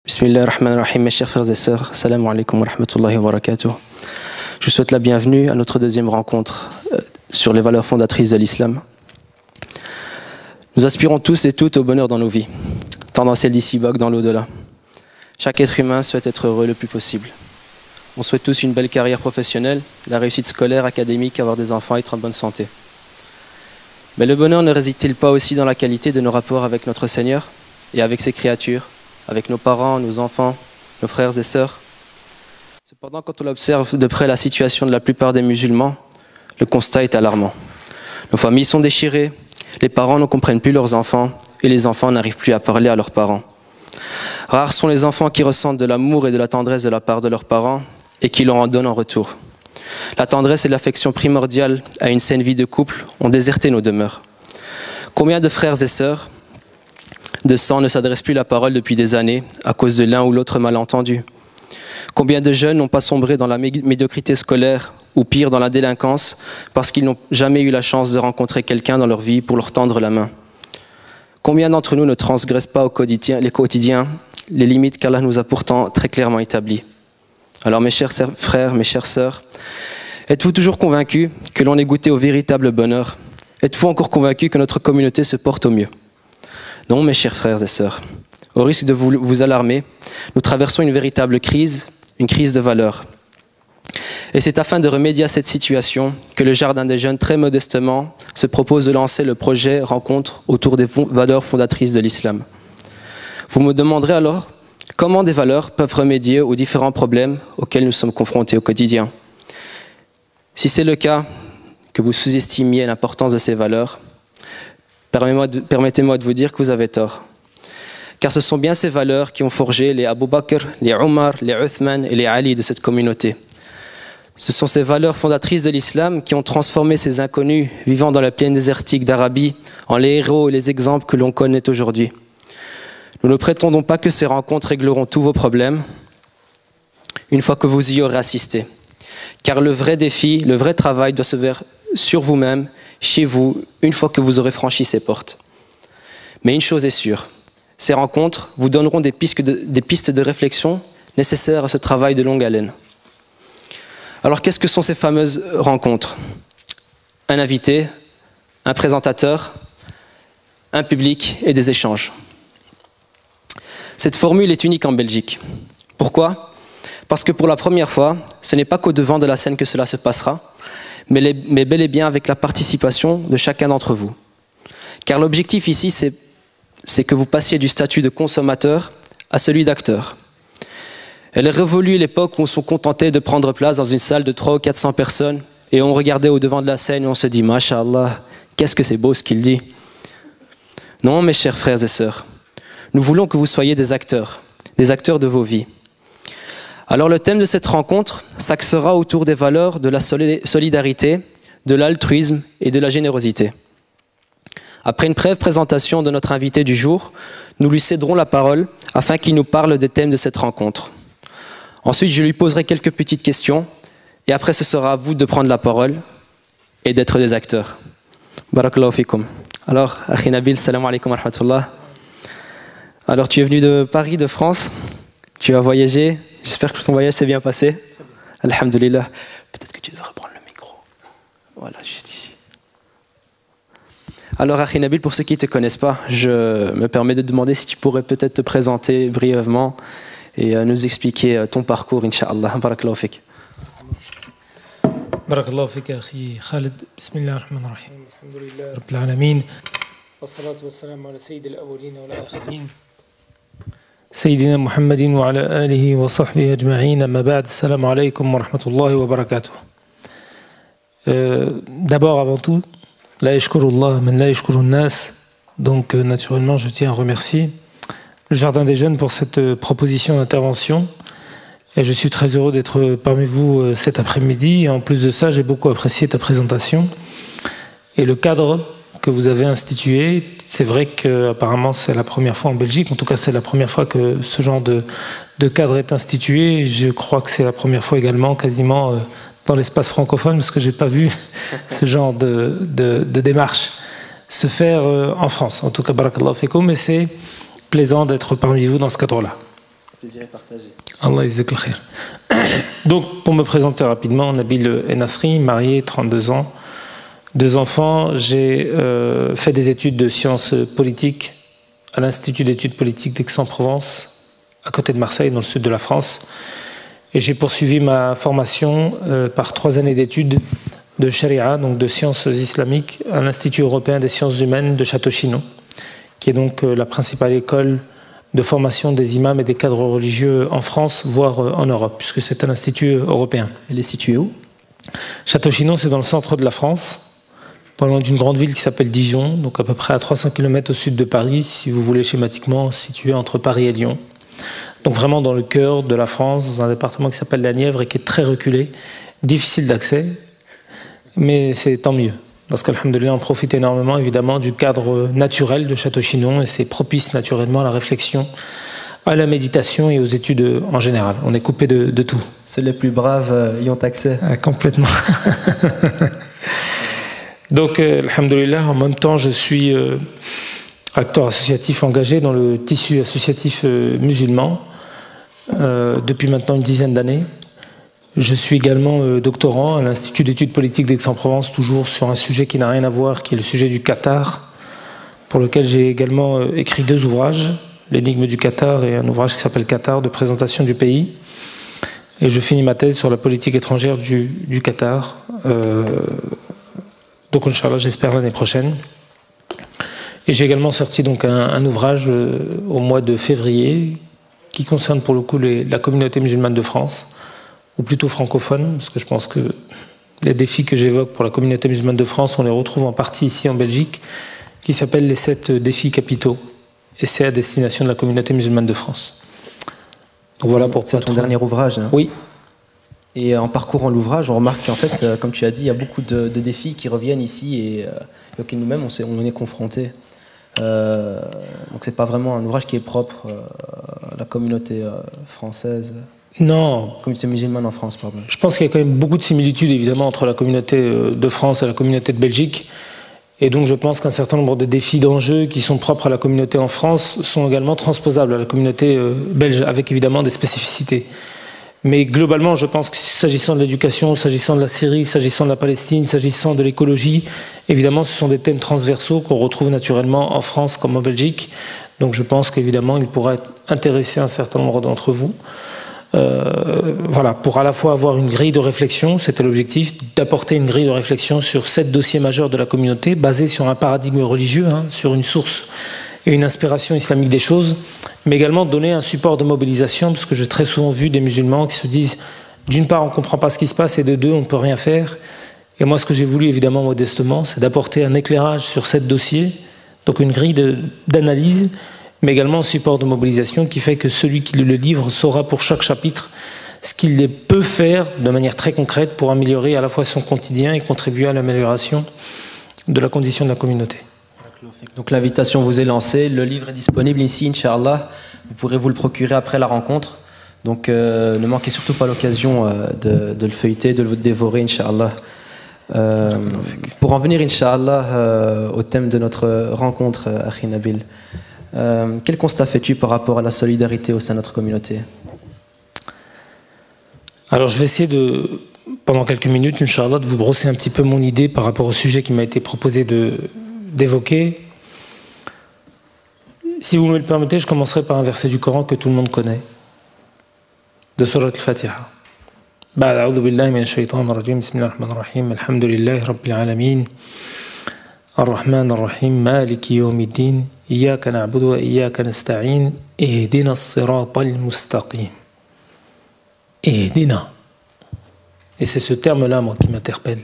Bismillahirrahmanirrahim, mes chers frères et sœurs, assalamu alaikum wa rahmatullahi wa barakatuh. Je vous souhaite la bienvenue à notre deuxième rencontre sur les valeurs fondatrices de l'islam. Nous aspirons tous et toutes au bonheur dans nos vies, tant dans celle d'ici-bas que dans l'au-delà. Chaque être humain souhaite être heureux le plus possible. On souhaite tous une belle carrière professionnelle, la réussite scolaire, académique, avoir des enfants et être en bonne santé. Mais le bonheur ne réside-t-il pas aussi dans la qualité de nos rapports avec notre Seigneur et avec ses créatures, avec nos parents, nos enfants, nos frères et sœurs? Cependant, quand on observe de près la situation de la plupart des musulmans, le constat est alarmant. Nos familles sont déchirées, les parents ne comprennent plus leurs enfants et les enfants n'arrivent plus à parler à leurs parents. Rares sont les enfants qui ressentent de l'amour et de la tendresse de la part de leurs parents et qui leur en donnent en retour. La tendresse et l'affection primordiale à une saine vie de couple ont déserté nos demeures. Combien de frères et sœurs de sang ne s'adressent plus la parole depuis des années à cause de l'un ou l'autre malentendu? Combien de jeunes n'ont pas sombré dans la médiocrité scolaire ou pire dans la délinquance parce qu'ils n'ont jamais eu la chance de rencontrer quelqu'un dans leur vie pour leur tendre la main? Combien d'entre nous ne transgressent pas au quotidien les limites qu'Allah nous a pourtant très clairement établies? Alors mes chers frères, mes chères sœurs, êtes-vous toujours convaincus que l'on ait goûté au véritable bonheur? Êtes-vous encore convaincus que notre communauté se porte au mieux? Non, mes chers frères et sœurs, au risque de vous alarmer, nous traversons une véritable crise, une crise de valeurs. Et c'est afin de remédier à cette situation que le Jardin des Jeunes, très modestement, se propose de lancer le projet Rencontre autour des valeurs fondatrices de l'islam. Vous me demanderez alors comment des valeurs peuvent remédier aux différents problèmes auxquels nous sommes confrontés au quotidien. Si c'est le cas, que vous sous-estimiez l'importance de ces valeurs, permettez-moi de vous dire que vous avez tort. Car ce sont bien ces valeurs qui ont forgé les Abu Bakr, les Omar, les Uthman et les Ali de cette communauté. Ce sont ces valeurs fondatrices de l'islam qui ont transformé ces inconnus vivant dans la plaine désertique d'Arabie en les héros et les exemples que l'on connaît aujourd'hui. Nous ne prétendons pas que ces rencontres régleront tous vos problèmes une fois que vous y aurez assisté. Car le vrai défi, le vrai travail doit se faire sur vous-même, chez vous, une fois que vous aurez franchi ces portes. Mais une chose est sûre, ces rencontres vous donneront des pistes de réflexion nécessaires à ce travail de longue haleine. Alors qu'est-ce que sont ces fameuses rencontres? Un invité, un présentateur, un public et des échanges. Cette formule est unique en Belgique. Pourquoi? Parce que pour la première fois, ce n'est pas qu'au devant de la scène que cela se passera, mais bel et bien avec la participation de chacun d'entre vous. Car l'objectif ici, c'est que vous passiez du statut de consommateur à celui d'acteur. Elle est révolue l'époque où on se contentait de prendre place dans une salle de 300 ou 400 personnes et on regardait au devant de la scène et on se dit « Masha'Allah, qu'est-ce que c'est beau ce qu'il dit ?» Non, mes chers frères et sœurs, nous voulons que vous soyez des acteurs de vos vies. Alors le thème de cette rencontre s'axera autour des valeurs de la solidarité, de l'altruisme et de la générosité. Après une brève présentation de notre invité du jour, nous lui céderons la parole afin qu'il nous parle des thèmes de cette rencontre. Ensuite, je lui poserai quelques petites questions et après ce sera à vous de prendre la parole et d'être des acteurs. Barakallahu fikum. Alors, Akhi Nabil, salam alaikum wa rahmatullah. Alors tu es venu de Paris, de France, tu as voyagé. J'espère que ton voyage s'est bien passé. Alhamdulillah. Peut-être que tu dois reprendre le micro. Voilà, juste ici. Alors, Akhi Nabil, pour ceux qui ne te connaissent pas, je me permets de te demander si tu pourrais peut-être te présenter brièvement et nous expliquer ton parcours, Inch'Allah. Barakallahu fik. Barakallahu fik, Akhi Khalid. Bismillahirrahmanirrahim. Alhamdulillah, Rabbil alamin. Wassalatu wassalamu ala sayyidil awwalin wa al-akhirin. سيدنا محمد وعلى آله وصحبه أجمعين أما بعد السلام عليكم ورحمة الله وبركاته. D'abord, avant tout, la yashkurullah man la yashkurun nas. Donc naturellement, je tiens à remercier le Jardin des Jeunes pour cette proposition d'intervention. Et je suis très heureux d'être parmi vous cet après-midi. Et en plus de ça, j'ai beaucoup apprécié ta présentation et le cadre que vous avez institué. C'est vrai qu'apparemment c'est la première fois en Belgique, en tout cas c'est la première fois que ce genre de cadre est institué. Je crois que c'est la première fois également quasiment dans l'espace francophone, parce que je n'ai pas vu ce genre de démarche se faire en France. En tout cas, barakallahu fikum, mais c'est plaisant d'être parmi vous dans ce cadre-là. Plaisir est partagé. Allah yazak al-khair. Donc, pour me présenter rapidement, Nabil Enasri, marié, 32 ans, 2 enfants. J'ai fait des études de sciences politiques à l'Institut d'études politiques d'Aix-en-Provence, à côté de Marseille, dans le sud de la France. Et j'ai poursuivi ma formation par 3 années d'études de Sharia, donc de sciences islamiques, à l'Institut européen des sciences humaines de Château-Chinon, qui est donc la principale école de formation des imams et des cadres religieux en France, voire en Europe, puisque c'est un institut européen. Elle est située où? Château-Chinon, c'est dans le centre de la France, pas loin d'une grande ville qui s'appelle Dijon, donc à peu près à 300 km au sud de Paris, si vous voulez schématiquement, situé entre Paris et Lyon. Donc vraiment dans le cœur de la France, dans un département qui s'appelle la Nièvre et qui est très reculé, difficile d'accès, mais c'est tant mieux. Parce qu'alhamdoulilah, on profite énormément évidemment du cadre naturel de Château-Chinon et c'est propice naturellement à la réflexion, à la méditation et aux études en général. On est coupé de tout. Seuls les plus braves y ont accès. Ah, complètement. Donc, alhamdoulilah, en même temps, je suis acteur associatif engagé dans le tissu associatif musulman depuis maintenant une dizaine d'années. Je suis également doctorant à l'Institut d'études politiques d'Aix-en-Provence, toujours sur un sujet qui n'a rien à voir, qui est le sujet du Qatar, pour lequel j'ai également écrit 2 ouvrages, L'énigme du Qatar et un ouvrage qui s'appelle Qatar, de présentation du pays. Et je finis ma thèse sur la politique étrangère du Qatar. Donc, Inch'Allah, j'espère l'année prochaine. Et j'ai également sorti donc un ouvrage au mois de février qui concerne pour le coup la communauté musulmane de France, ou plutôt francophone, parce que je pense que les défis que j'évoque pour la communauté musulmane de France, on les retrouve en partie ici en Belgique, qui s'appellent les 7 défis capitaux, et c'est à destination de la communauté musulmane de France. Donc voilà pour ton dernier ouvrage. Hein. Oui. Et en parcourant l'ouvrage, on remarque qu'en fait, comme tu as dit, il y a beaucoup de défis qui reviennent ici et auxquels nous-mêmes on est confrontés. Donc c'est pas vraiment un ouvrage qui est propre à la communauté française. Non. Communauté musulmane en France, pardon. Je pense qu'il y a quand même beaucoup de similitudes, évidemment, entre la communauté de France et la communauté de Belgique. Et donc, je pense qu'un certain nombre de défis, d'enjeux qui sont propres à la communauté en France sont également transposables à la communauté belge, avec évidemment des spécificités. Mais globalement, je pense que s'agissant de l'éducation, s'agissant de la Syrie, s'agissant de la Palestine, s'agissant de l'écologie, évidemment, ce sont des thèmes transversaux qu'on retrouve naturellement en France comme en Belgique. Donc, je pense qu'évidemment, il pourra intéresser un certain nombre d'entre vous. Voilà, pour à la fois avoir une grille de réflexion, c'était l'objectif, d'apporter une grille de réflexion sur 7 dossiers majeurs de la communauté, basés sur un paradigme religieux, sur une source et une inspiration islamique des choses, mais également donner un support de mobilisation, parce que j'ai très souvent vu des musulmans qui se disent, d'une part, on ne comprend pas ce qui se passe, et de 2, on ne peut rien faire. Et moi, ce que j'ai voulu, évidemment, modestement, c'est d'apporter un éclairage sur 7 dossiers, donc une grille d'analyse, mais également un support de mobilisation qui fait que celui qui le livre saura pour chaque chapitre ce qu'il peut faire de manière très concrète pour améliorer à la fois son quotidien et contribuer à l'amélioration de la condition de la communauté. Donc l'invitation vous est lancée, le livre est disponible ici, Inch'Allah, vous pourrez vous le procurer après la rencontre, donc ne manquez surtout pas l'occasion de le feuilleter, de le dévorer, Inch'Allah. Pour en venir, Inch'Allah, au thème de notre rencontre, Akhi Nabil, quel constat fais-tu par rapport à la solidarité au sein de notre communauté? Alors je vais essayer pendant quelques minutes, Inch'Allah, de vous brosser un petit peu mon idée par rapport au sujet qui m'a été proposé d'évoquer. Si vous me le permettez, je commencerai par un verset du Coran que tout le monde connaît, de Surat al-Fatiha. A'udhu billahi minash shaytanir rajim, bismillahir rahmanir rahim, alhamdulillahi rabbil alamin, ar-Rahman ar-Rahim, maliki yawmiddin, iyyaka na'budu wa iyyaka nasta'in, ihdina as-siratal mustaqim. Ihdina. Et c'est ce terme-là, moi, qui m'interpelle.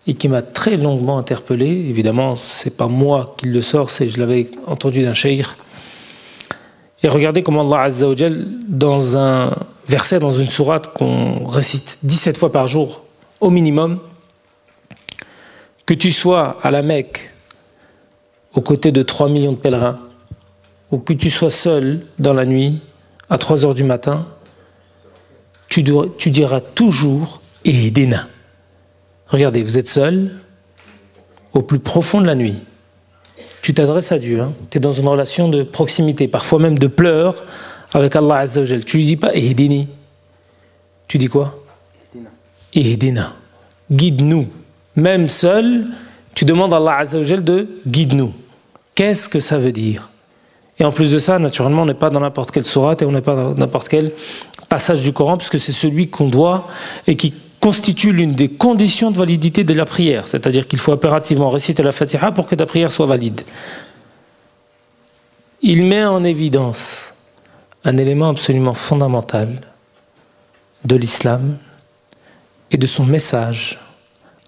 Et qui m'a très longuement interpellé. Évidemment, c'est pas moi qui le sors, je l'avais entendu d'un cheikh. Et regardez comment Allah Azza wa Jal, dans un verset, dans une sourate qu'on récite 17 fois par jour, au minimum, que tu sois à la Mecque, aux côtés de 3 millions de pèlerins, ou que tu sois seul dans la nuit, à 3 heures du matin, tu diras toujours « Ihdina ». Regardez, vous êtes seul, au plus profond de la nuit. Tu t'adresses à Dieu, tu es dans une relation de proximité, parfois même de pleurs, avec Allah Azza wa Jal, tu lui dis pas Ihdini. Tu dis quoi? Ihdina. Guide-nous. Même seul, tu demandes à Allah Azza wa Jal de guide-nous. Qu'est-ce que ça veut dire? Et en plus de ça, naturellement, on n'est pas dans n'importe quelle sourate et on n'est pas dans n'importe quel passage du Coran, puisque c'est celui qu'on doit et qui constitue l'une des conditions de validité de la prière. C'est-à-dire qu'il faut impérativement réciter la Fatiha pour que ta prière soit valide. Il met en évidence un élément absolument fondamental de l'islam et de son message,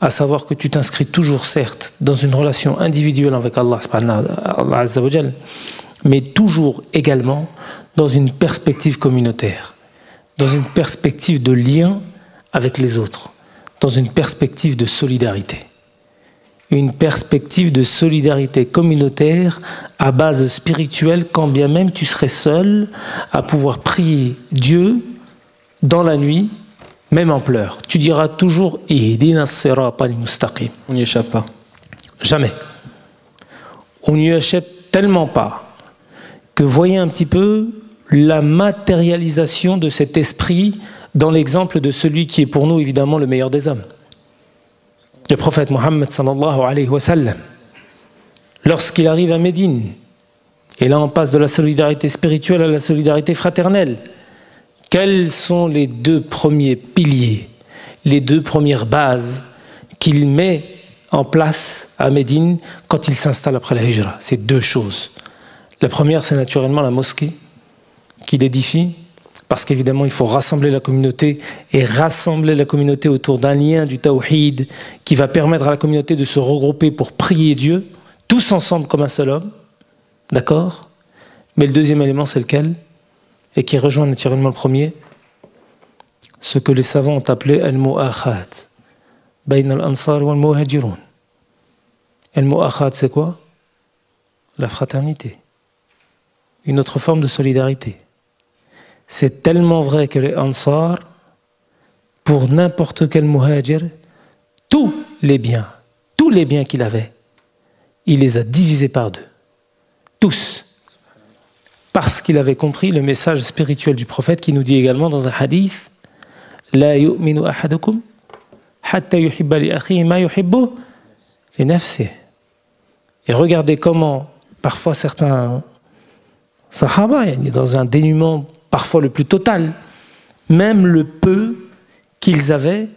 à savoir que tu t'inscris toujours, certes, dans une relation individuelle avec Allah, Allah Azza wa Jal, mais toujours également dans une perspective communautaire, dans une perspective de lien avec les autres, dans une perspective de solidarité. Une perspective de solidarité communautaire à base spirituelle, quand bien même tu serais seul à pouvoir prier Dieu dans la nuit, même en pleurs. Tu diras toujours « Ihdina as-sirata al-mustaqim ». On n'y échappe pas. Jamais. On n'y échappe tellement pas que voyez un petit peu la matérialisation de cet esprit dans l'exemple de celui qui est pour nous évidemment le meilleur des hommes. Le prophète Mohammed sallallahu alayhi wa sallam, lorsqu'il arrive à Médine, et là on passe de la solidarité spirituelle à la solidarité fraternelle, quels sont les deux premiers piliers, les deux premières bases qu'il met en place à Médine quand il s'installe après la Hijra? C'est deux choses. La première, c'est naturellement la mosquée qu'il édifie, parce qu'évidemment, il faut rassembler la communauté et rassembler la communauté autour d'un lien du tawhid qui va permettre à la communauté de se regrouper pour prier Dieu, tous ensemble comme un seul homme. D'accord? Mais le deuxième élément, c'est lequel? Et qui rejoint naturellement le premier, ce que les savants ont appelé al-mu'akhat, bayn al-ansar wal muhajirun. Al-mu'akhat, c'est quoi? La fraternité. Une autre forme de solidarité. C'est tellement vrai que les Ansar, pour n'importe quel muhajir, tous les biens qu'il avait, il les a divisés par deux. Tous. Parce qu'il avait compris le message spirituel du prophète qui nous dit également dans un hadith La yu'minu ahadukum hatta yuhibba li akhihi ma yuhibbu li nafsihi. Et regardez comment parfois certains Sahaba, dans un dénuement parfois le plus total, même le peu qu'ils avaient,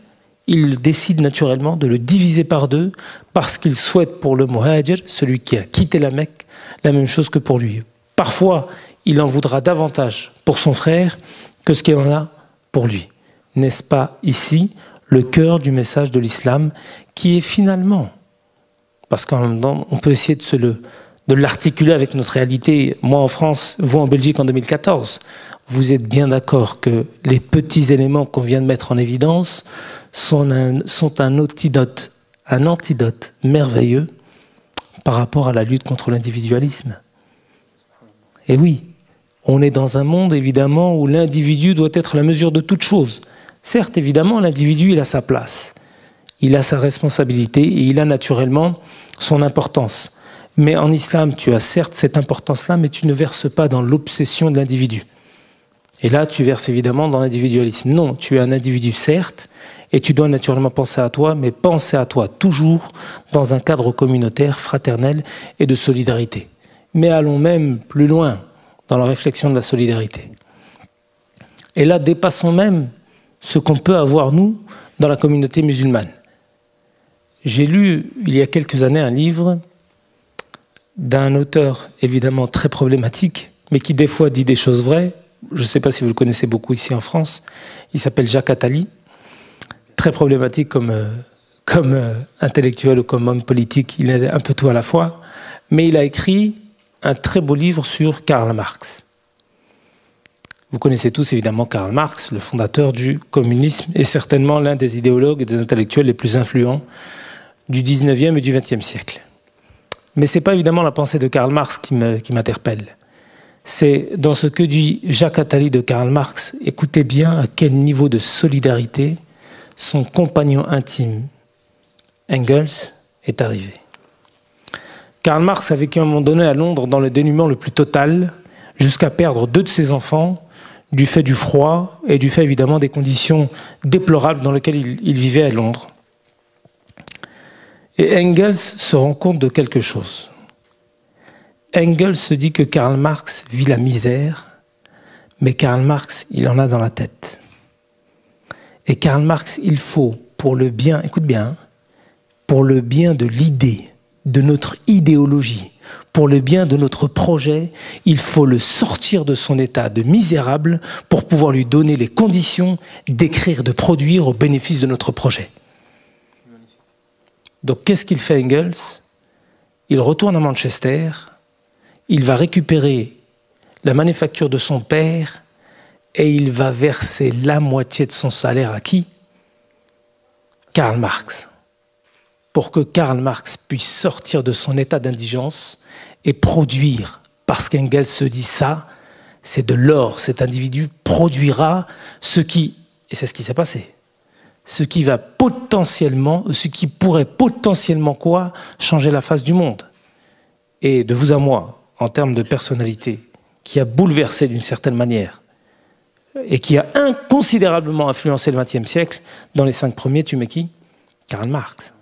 ils décident naturellement de le diviser par deux parce qu'ils souhaitent pour le muhajir, celui qui a quitté la Mecque, la même chose que pour lui. Parfois, il en voudra davantage pour son frère que ce qu'il en a pour lui. N'est-ce pas ici le cœur du message de l'islam qui est finalement, parce qu'en même temps, on peut essayer de l'articuler avec notre réalité. Moi en France, vous en Belgique en 2014, vous êtes bien d'accord que les petits éléments qu'on vient de mettre en évidence sont un antidote merveilleux par rapport à la lutte contre l'individualisme. Et oui, on est dans un monde évidemment où l'individu doit être la mesure de toute chose. Certes, évidemment, l'individu, il a sa place, il a sa responsabilité et il a naturellement son importance. Mais en islam, tu as certes cette importance-là, mais tu ne verses pas dans l'obsession de l'individu. Et là, tu verses évidemment dans l'individualisme. Non, tu es un individu, certes, et tu dois naturellement penser à toi, mais penser à toi toujours dans un cadre communautaire, fraternel et de solidarité. Mais allons même plus loin dans la réflexion de la solidarité. Et là, dépassons même ce qu'on peut avoir, nous, dans la communauté musulmane. J'ai lu, il y a quelques années, un livre d'un auteur évidemment très problématique, mais qui des fois dit des choses vraies. Je ne sais pas si vous le connaissez beaucoup ici en France. Il s'appelle Jacques Attali. Très problématique comme intellectuel ou comme homme politique. Il est un peu tout à la fois. Mais il a écrit un très beau livre sur Karl Marx. Vous connaissez tous évidemment Karl Marx, le fondateur du communisme et certainement l'un des idéologues et des intellectuels les plus influents du 19e et du 20e siècle. Mais ce n'est pas évidemment la pensée de Karl Marx qui m'interpelle. C'est dans ce que dit Jacques Attali de Karl Marx. Écoutez bien à quel niveau de solidarité son compagnon intime, Engels, est arrivé. Karl Marx a vécu à un moment donné à Londres dans le dénuement le plus total, jusqu'à perdre 2 de ses enfants du fait du froid et du fait évidemment des conditions déplorables dans lesquelles il vivait à Londres. Et Engels se rend compte de quelque chose. Engels se dit que Karl Marx vit la misère, mais Karl Marx, il en a dans la tête. Et Karl Marx, il faut, pour le bien, écoute bien, pour le bien de l'idée, de notre idéologie, pour le bien de notre projet, il faut le sortir de son état de misérable pour pouvoir lui donner les conditions d'écrire, de produire au bénéfice de notre projet. Donc qu'est-ce qu'il fait Engels? Il retourne à Manchester, il va récupérer la manufacture de son père et il va verser la moitié de son salaire à qui? Karl Marx. Pour que Karl Marx puisse sortir de son état d'indigence et produire. Parce qu'Engels se dit ça, c'est de l'or. Cet individu produira ce qui, et c'est ce qui s'est passé, ce qui va potentiellement, ce qui pourrait potentiellement quoi? Changer la face du monde. Et de vous à moi, en termes de personnalité, qui a bouleversé d'une certaine manière et qui a inconsidérablement influencé le XXe siècle, dans les 5 premiers, tu mets qui? Karl Marx.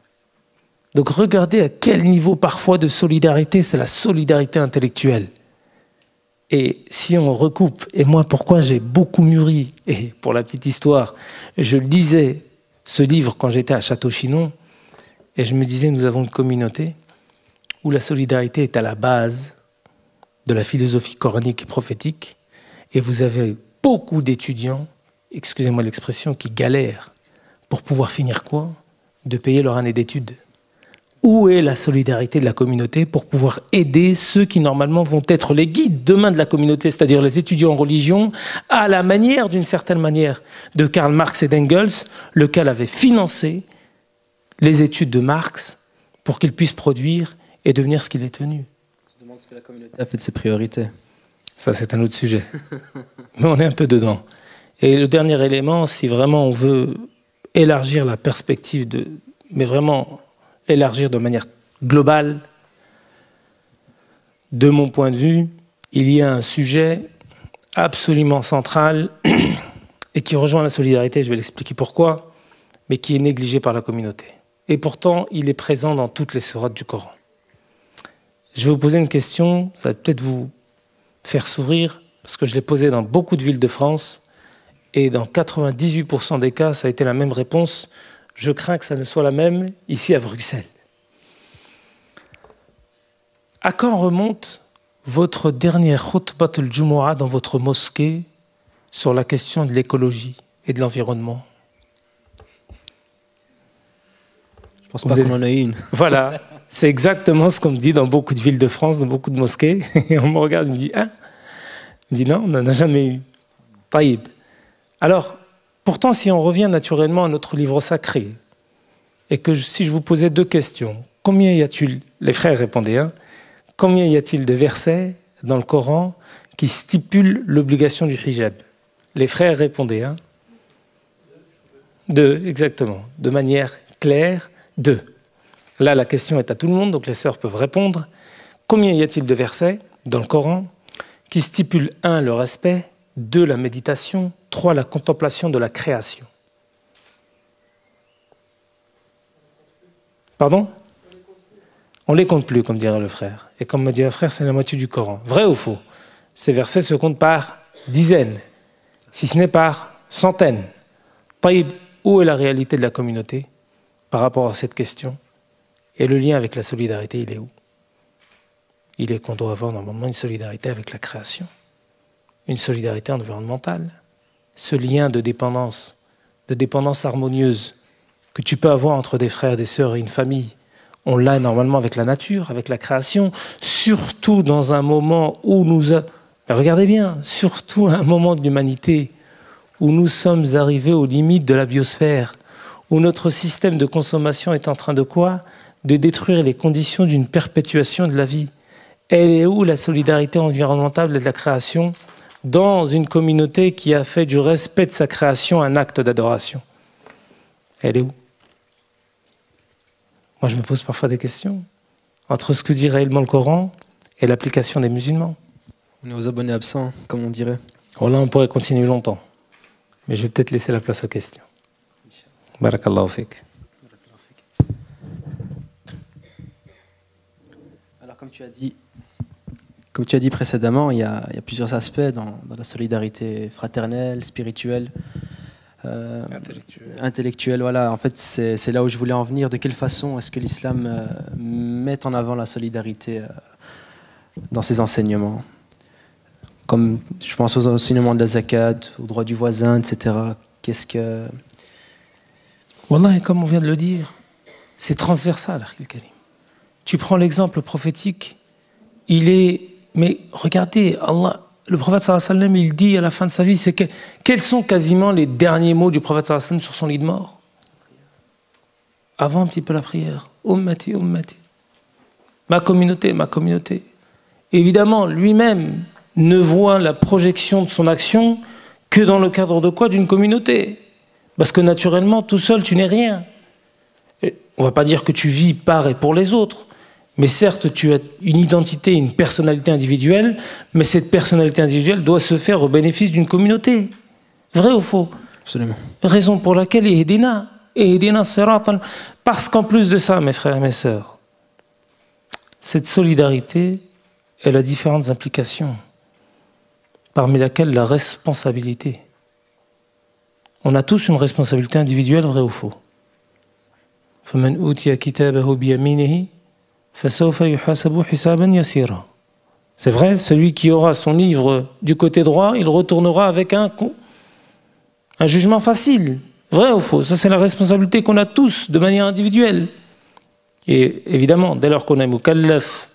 Donc regardez à quel niveau parfois de solidarité, c'est la solidarité intellectuelle. Et si on recoupe, et moi pourquoi j'ai beaucoup mûri, et pour la petite histoire, je lisais ce livre quand j'étais à Château-Chinon, et je me disais, nous avons une communauté où la solidarité est à la base de la philosophie coranique et prophétique, et vous avez beaucoup d'étudiants, excusez-moi l'expression, qui galèrent pour pouvoir finir quoi? De payer leur année d'études. Où est la solidarité de la communauté pour pouvoir aider ceux qui normalement vont être les guides demain de la communauté, c'est-à-dire les étudiants en religion, à la manière, d'une certaine manière, de Karl Marx et d'Engels, lequel avait financé les études de Marx pour qu'il puisse produire et devenir ce qu'il est devenu. On se demande ce que la communauté a fait de ses priorités. Ça, c'est un autre sujet. Mais on est un peu dedans. Et le dernier élément, si vraiment on veut élargir la perspective, mais vraiment élargir de manière globale, de mon point de vue, il y a un sujet absolument central et qui rejoint la solidarité, je vais l'expliquer pourquoi, mais qui est négligé par la communauté. Et pourtant, il est présent dans toutes les sourates du Coran. Je vais vous poser une question, ça va peut-être vous faire sourire, parce que je l'ai posée dans beaucoup de villes de France, et dans 98% des cas, ça a été la même réponse. Je crains que ça ne soit la même ici à Bruxelles. À quand remonte votre dernière khutbat al-Jumu'ah dans votre mosquée sur la question de l'écologie et de l'environnement? Je pense pas qu'on en a une. Voilà, c'est exactement ce qu'on me dit dans beaucoup de villes de France, dans beaucoup de mosquées. Et on me regarde et me dit « Hein ?» On me dit « Non, on n'en a jamais eu. » Taïb. Alors, pourtant, si on revient naturellement à notre livre sacré, et que si je vous posais 2 questions, combien y a-t-il, les frères répondaient, hein, combien y a-t-il de versets dans le Coran qui stipulent l'obligation du hijab? Les frères répondaient, hein, 2, exactement, de manière claire, 2. Là, la question est à tout le monde, donc les sœurs peuvent répondre. Combien y a-t-il de versets dans le Coran qui stipulent 1, le respect, 2, la méditation, 3, la contemplation de la création? Pardon? On ne les compte plus, comme dirait le frère. Et comme me dit le frère, c'est la moitié du Coran. Vrai ou faux? Ces versets se comptent par dizaines, si ce n'est par centaines. Taïb, où est la réalité de la communauté par rapport à cette question? Et le lien avec la solidarité, il est où? Il est qu'on doit avoir normalement une solidarité avec la création, une solidarité environnementale, ce lien de dépendance harmonieuse que tu peux avoir entre des frères, des sœurs et une famille. On l'a normalement avec la nature, avec la création, surtout dans un moment où regardez bien, surtout à un moment de l'humanité où nous sommes arrivés aux limites de la biosphère, où notre système de consommation est en train de quoi? De détruire les conditions d'une perpétuation de la vie. Elle est où la solidarité environnementale et de la création dans une communauté qui a fait du respect de sa création un acte d'adoration? Elle est où? Moi, je me pose parfois des questions entre ce que dit réellement le Coran et l'application des musulmans. On est aux abonnés absents, comme on dirait. Voilà, on pourrait continuer longtemps. Mais je vais peut-être laisser la place aux questions. Barakallahu fik. Alors, comme tu as dit précédemment, il y a plusieurs aspects dans la solidarité fraternelle, spirituelle, intellectuelle. Voilà, en fait, c'est là où je voulais en venir. De quelle façon est-ce que l'islam met en avant la solidarité dans ses enseignements? Comme je pense aux enseignements de la zakat, aux droits du voisin, etc. Qu'est-ce que... Wallah, comme on vient de le dire, c'est transversal, Akhil Karim. Tu prends l'exemple prophétique, mais regardez, Allah, le prophète sallallahu alayhi wa sallam, il dit à la fin de sa vie, quels sont quasiment les derniers mots du prophète sallallahu alayhi wa sallam sur son lit de mort? Avant un petit peu la prière. Ummati, ummati. Ma communauté, ma communauté. Évidemment, lui-même ne voit la projection de son action que dans le cadre de quoi? D'une communauté. Parce que naturellement, tout seul, tu n'es rien. Et on ne va pas dire que tu vis par et pour les autres. Mais certes, tu as une identité, une personnalité individuelle, mais cette personnalité individuelle doit se faire au bénéfice d'une communauté. Vrai ou faux? Absolument. Raison pour laquelle Ehdina Siratan. Parce qu'en plus de ça, mes frères et mes sœurs, cette solidarité, elle a différentes implications, parmi lesquelles la responsabilité. On a tous une responsabilité individuelle, vrai ou faux? فَمَنْ أُوتِيَ كِتَابَهُ بِيَمِينِهِ فَسَوْفَ يُحَاسَبُ حِسَابًا يَسِيرًا. C'est vrai, celui qui aura son livre du côté droit, il retournera avec un jugement facile. Vrai ou faux? Ça, c'est la responsabilité qu'on a tous, de manière individuelle. Et évidemment, dès lors qu'on est mukallaf,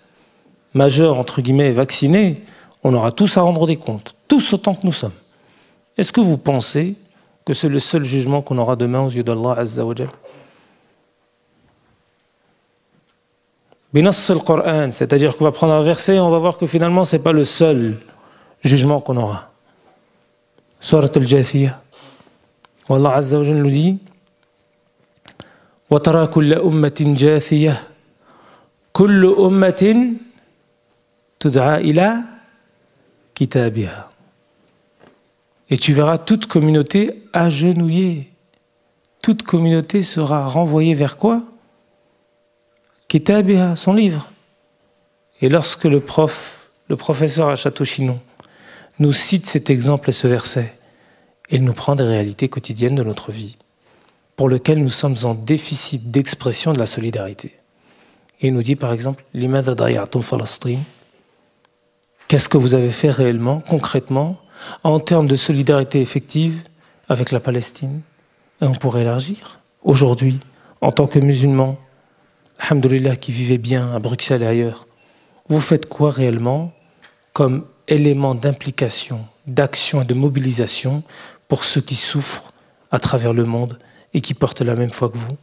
majeur, entre guillemets, vacciné, on aura tous à rendre des comptes, tous autant que nous sommes. Est-ce que vous pensez que c'est le seul jugement qu'on aura demain aux yeux d'Allah Azza wa Jal? Binass al-Qur'an, c'est-à-dire qu'on va prendre un verset et on va voir que finalement ce n'est pas le seul jugement qu'on aura. Surat al-Jathiyah. Allah Azza wa Jal nous dit وَتَرَى كُلَّ أُمَّةٍ جَاثِيَةٍ كُلُّ أُمَّةٍ تُدْعَى إِلَى كِتَابِهَا. Et tu verras toute communauté agenouillée. Toute communauté sera renvoyée vers quoi? Kitabiha, son livre. Et lorsque le professeur à Château-Chinon, nous cite cet exemple et ce verset, il nous prend des réalités quotidiennes de notre vie, pour lesquelles nous sommes en déficit d'expression de la solidarité. Et il nous dit par exemple, Limadha dayatum Falastin, qu'est-ce que vous avez fait réellement, concrètement, en termes de solidarité effective avec la Palestine? Et on pourrait élargir. Aujourd'hui, en tant que musulmans, alhamdoulilah, qui vivez bien à Bruxelles et ailleurs, vous faites quoi réellement comme élément d'implication, d'action et de mobilisation pour ceux qui souffrent à travers le monde et qui portent la même foi que vous?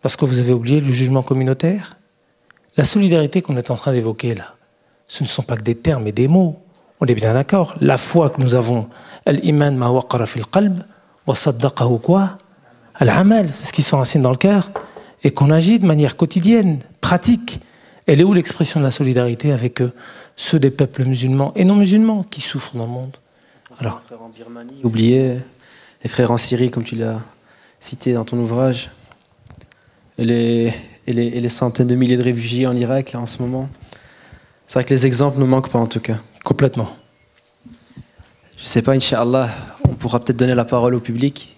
Parce que vous avez oublié le jugement communautaire? La solidarité qu'on est en train d'évoquer là, ce ne sont pas que des termes et des mots. On est bien d'accord. La foi que nous avons, al-iman ma waqara fil qalb, wa saddaqahu quoi? Al-amal, c'est ce qui s'enracine dans le cœur et qu'on agit de manière quotidienne, pratique. Elle est où l'expression de la solidarité avec ceux des peuples musulmans et non musulmans qui souffrent dans le monde? Alors, les frères en Birmanie, oubliez les frères en Syrie, comme tu l'as cité dans ton ouvrage, et les centaines de milliers de réfugiés en Irak, là, en ce moment. C'est vrai que les exemples ne nous manquent pas, en tout cas. complètement. Je ne sais pas, Inch'Allah, on pourra peut-être donner la parole au public,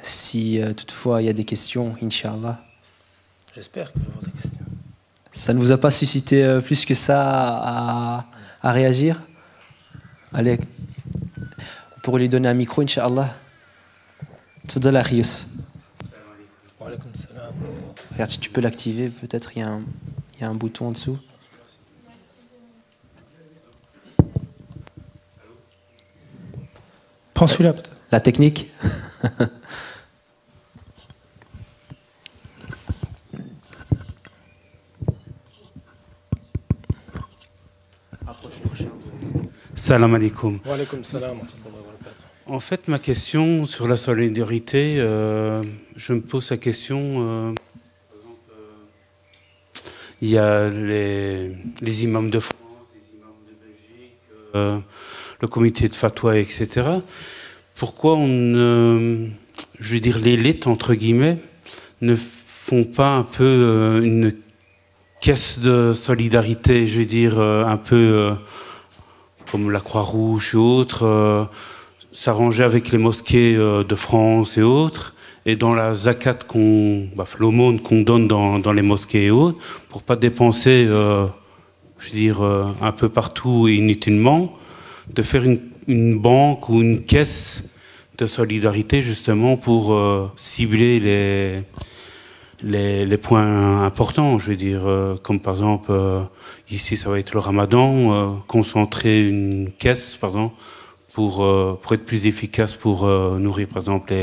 si toutefois il y a des questions, Inch'Allah. J'espère qu'il y aura des questions. Ça ne vous a pas suscité plus que ça à réagir? Allez, on pourrait lui donner un micro, Inch'Allah. Tfadal akhi Youssef. Wa alaykoum salam. Regarde, si tu peux l'activer, peut-être il y a un bouton en dessous. Prends celui-là peut-être. La technique. Salam alaikum. Wa alaykoum salam. En fait, ma question sur la solidarité, je me pose la question. Il y a les imams de France, les imams de le comité de fatwa, etc. Pourquoi je veux dire, l'élite, entre guillemets, ne font pas un peu une caisse de solidarité, je veux dire, un peu comme la Croix-Rouge et autres, s'arranger avec les mosquées de France et autres, et dans la zakat l'aumône qu'on donne dans les mosquées et autres, pour pas dépenser, je veux dire, un peu partout et inutilement, de faire une banque ou une caisse de solidarité justement pour cibler les points importants, je veux dire, comme par exemple, ici ça va être le ramadan, concentrer une caisse, par exemple, pour être plus efficace pour nourrir par exemple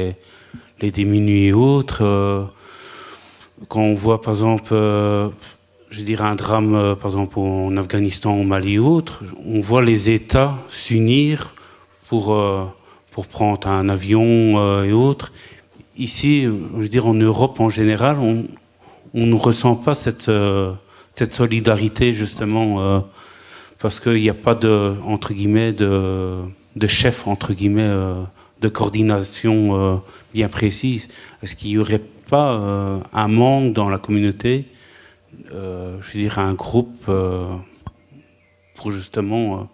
les démunis et autres. Quand on voit par exemple, je veux dire, un drame par exemple en Afghanistan, au Mali et autres, on voit les États s'unir pour prendre un avion et autres. Ici, je veux dire, en Europe en général, on ne ressent pas cette solidarité justement parce qu'il n'y a pas entre guillemets de chef, entre guillemets, de coordination bien précise. Est-ce qu'il n'y aurait pas un manque dans la communauté, je veux dire, un groupe pour justement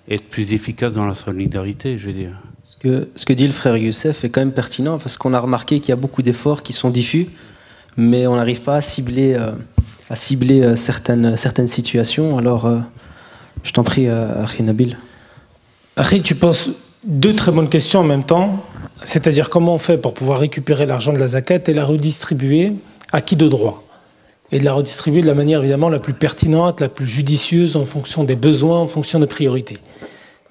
être plus efficace dans la solidarité, je veux dire? Ce que dit le frère Youssef est quand même pertinent, parce qu'on a remarqué qu'il y a beaucoup d'efforts qui sont diffus, mais on n'arrive pas à cibler certaines situations. Alors, je t'en prie, Akhi Nabil. Akhi, tu poses deux très bonnes questions en même temps, c'est-à-dire comment on fait pour pouvoir récupérer l'argent de la zakat et la redistribuer à qui de droit, et de la redistribuer de la manière évidemment la plus pertinente, la plus judicieuse en fonction des besoins, en fonction des priorités.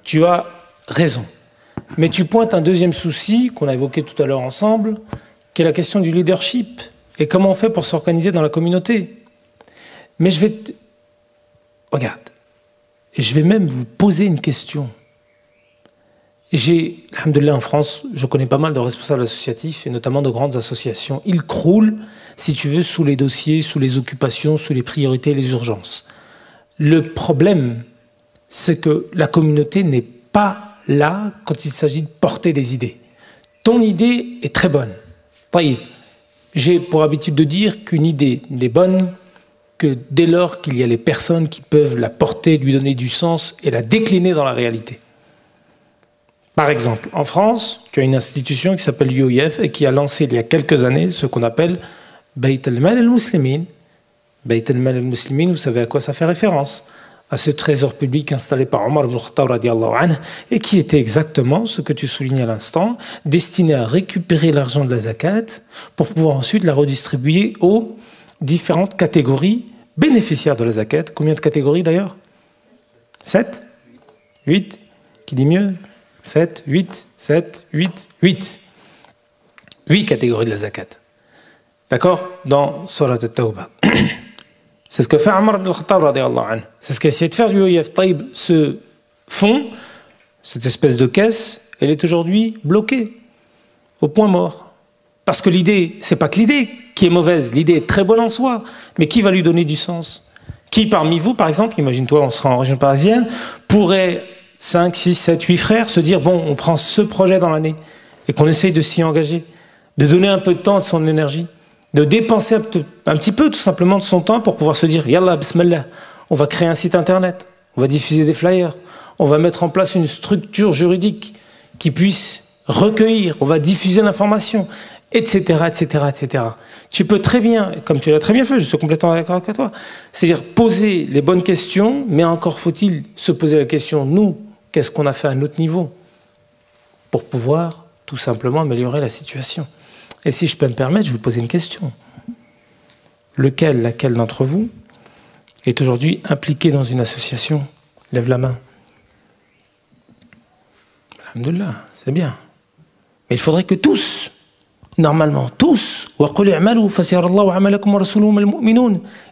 Tu as raison. Mais tu pointes un deuxième souci qu'on a évoqué tout à l'heure ensemble, qui est la question du leadership et comment on fait pour s'organiser dans la communauté. Mais regarde, je vais même vous poser une question. Alhamdoulilah, en France, je connais pas mal de responsables associatifs et notamment de grandes associations. Ils croulent, si tu veux, sous les dossiers, sous les occupations, sous les priorités et les urgences. Le problème, c'est que la communauté n'est pas là quand il s'agit de porter des idées. Ton idée est très bonne. J'ai pour habitude de dire qu'une idée n'est bonne que dès lors qu'il y a les personnes qui peuvent la porter, lui donner du sens et la décliner dans la réalité. Par exemple, en France, tu as une institution qui s'appelle l'UOIF et qui a lancé il y a quelques années ce qu'on appelle Bayt al-Mal al-Muslimin. Bayt al-Mal al-Muslimin, vous savez à quoi ça fait référence? À ce trésor public installé par Omar ibn Khattab radiallahu anhu, et qui était exactement ce que tu soulignais à l'instant, destiné à récupérer l'argent de la zakat pour pouvoir ensuite la redistribuer aux différentes catégories bénéficiaires de la zakat. Combien de catégories d'ailleurs? 7? 8? Qui dit mieux? 7, 8, 7, 8, 8. 8 catégories de la zakat. D'accord? Dans Surat al-Tawbah. C'est ce que fait Omar ibn Khattab radiallahu anhu. C'est ce qu'a essayé de faire l'UOIF. Ce fonds, cette espèce de caisse, elle est aujourd'hui bloquée, au point mort. Parce que l'idée, c'est pas que l'idée qui est mauvaise, l'idée est très bonne en soi, mais qui va lui donner du sens? Qui parmi vous, par exemple, imagine-toi, on sera en région parisienne, pourrait 5, 6, 7, 8 frères se dire, bon, on prend ce projet dans l'année, et qu'on essaye de s'y engager, de donner un peu de temps, de son énergie, de dépenser un petit peu tout simplement de son temps pour pouvoir se dire, Yallah, bismillah, on va créer un site internet, on va diffuser des flyers, on va mettre en place une structure juridique qui puisse recueillir, on va diffuser l'information, etc., etc., etc. Tu peux très bien, comme tu l'as très bien fait, je suis complètement d'accord avec toi, c'est-à-dire poser les bonnes questions, mais encore faut-il se poser la question, nous, qu'est-ce qu'on a fait à notre niveau pour pouvoir tout simplement améliorer la situation. Et si je peux me permettre, je vais vous poser une question. Laquelle d'entre vous est aujourd'hui impliqué dans une association? Lève la main. Alhamdoulilah, c'est bien. Mais il faudrait que tous, normalement, tous,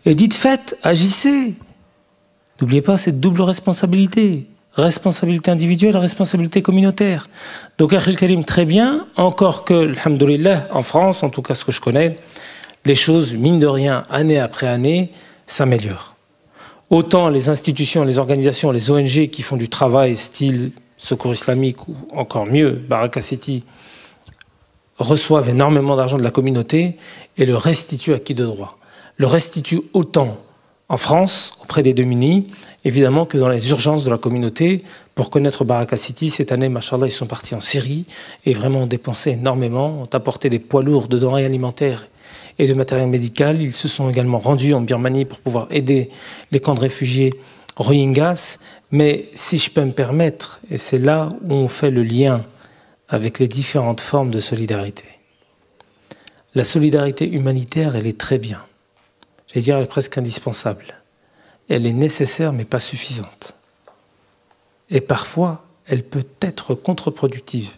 et dites faites, agissez. N'oubliez pas cette double responsabilité. Responsabilité individuelle et responsabilité communautaire. Donc, Akhil Karim, très bien, encore que, alhamdoulilah, en France, en tout cas ce que je connais, les choses, mine de rien, année après année, s'améliorent. autant les institutions, les organisations, les ONG qui font du travail style Secours islamique ou encore mieux, Baraka City, reçoivent énormément d'argent de la communauté et le restituent à qui de droit. Le restituent autant en France, auprès des démunis, évidemment que dans les urgences de la communauté. Pour connaître Baraka City, cette année, machallah, ils sont partis en Syrie et vraiment ont dépensé énormément, ont apporté des poids lourds de denrées alimentaires et de matériel médical. Ils se sont également rendus en Birmanie pour pouvoir aider les camps de réfugiés Rohingyas. Mais si je peux me permettre, et c'est là où on fait le lien avec les différentes formes de solidarité. La solidarité humanitaire, elle est très bien. J'allais dire, elle est presque indispensable. Elle est nécessaire, mais pas suffisante. Et parfois, elle peut être contre-productive.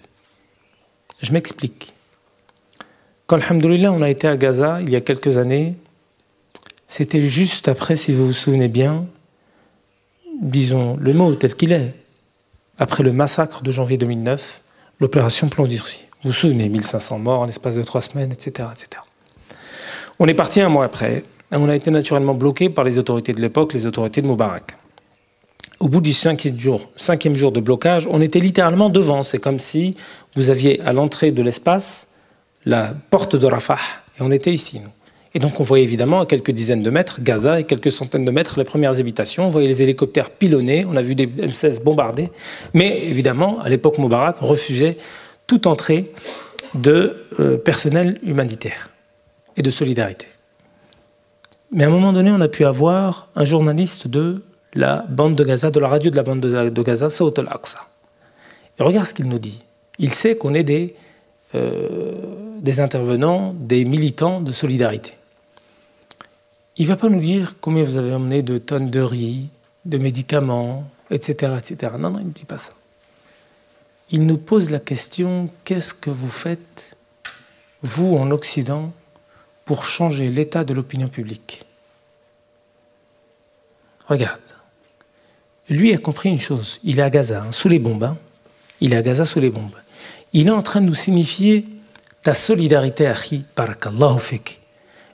Je m'explique. Quand, alhamdoulilah, on a été à Gaza, il y a quelques années, c'était juste après, si vous vous souvenez bien, disons le mot tel qu'il est, après le massacre de janvier 2009, l'opération Plomb d'Ursie. Vous vous souvenez, 1500 morts en l'espace de 3 semaines, etc., etc. On est parti un mois après, et on a été naturellement bloqué par les autorités de l'époque, les autorités de Moubarak. Au bout du 5e jour de blocage, on était littéralement devant. C'est comme si vous aviez à l'entrée de l'espace la porte de Rafah, et on était ici, nous. Et donc on voyait évidemment à quelques dizaines de mètres Gaza et quelques centaines de mètres les premières habitations. On voyait les hélicoptères pilonnés, on a vu des M16 bombardés. Mais évidemment, à l'époque Moubarak, on refusait toute entrée de personnel humanitaire et de solidarité. Mais à un moment donné, on a pu avoir un journaliste de la bande de Gaza, de la radio de la bande de Gaza, Sawt al-Aqsa. Et regarde ce qu'il nous dit. Il sait qu'on est des intervenants, des militants de solidarité. Il ne va pas nous dire combien vous avez emmené de tonnes de riz, de médicaments, etc., etc. Non, non, il ne dit pas ça. Il nous pose la question, qu'est-ce que vous faites, vous, en Occident, pour changer l'état de l'opinion publique? Regarde. Lui a compris une chose. Il est à Gaza, sous les bombes. Il est à Gaza sous les bombes. Il est en train de nous signifier ta solidarité, Akhi, barakallahu fik.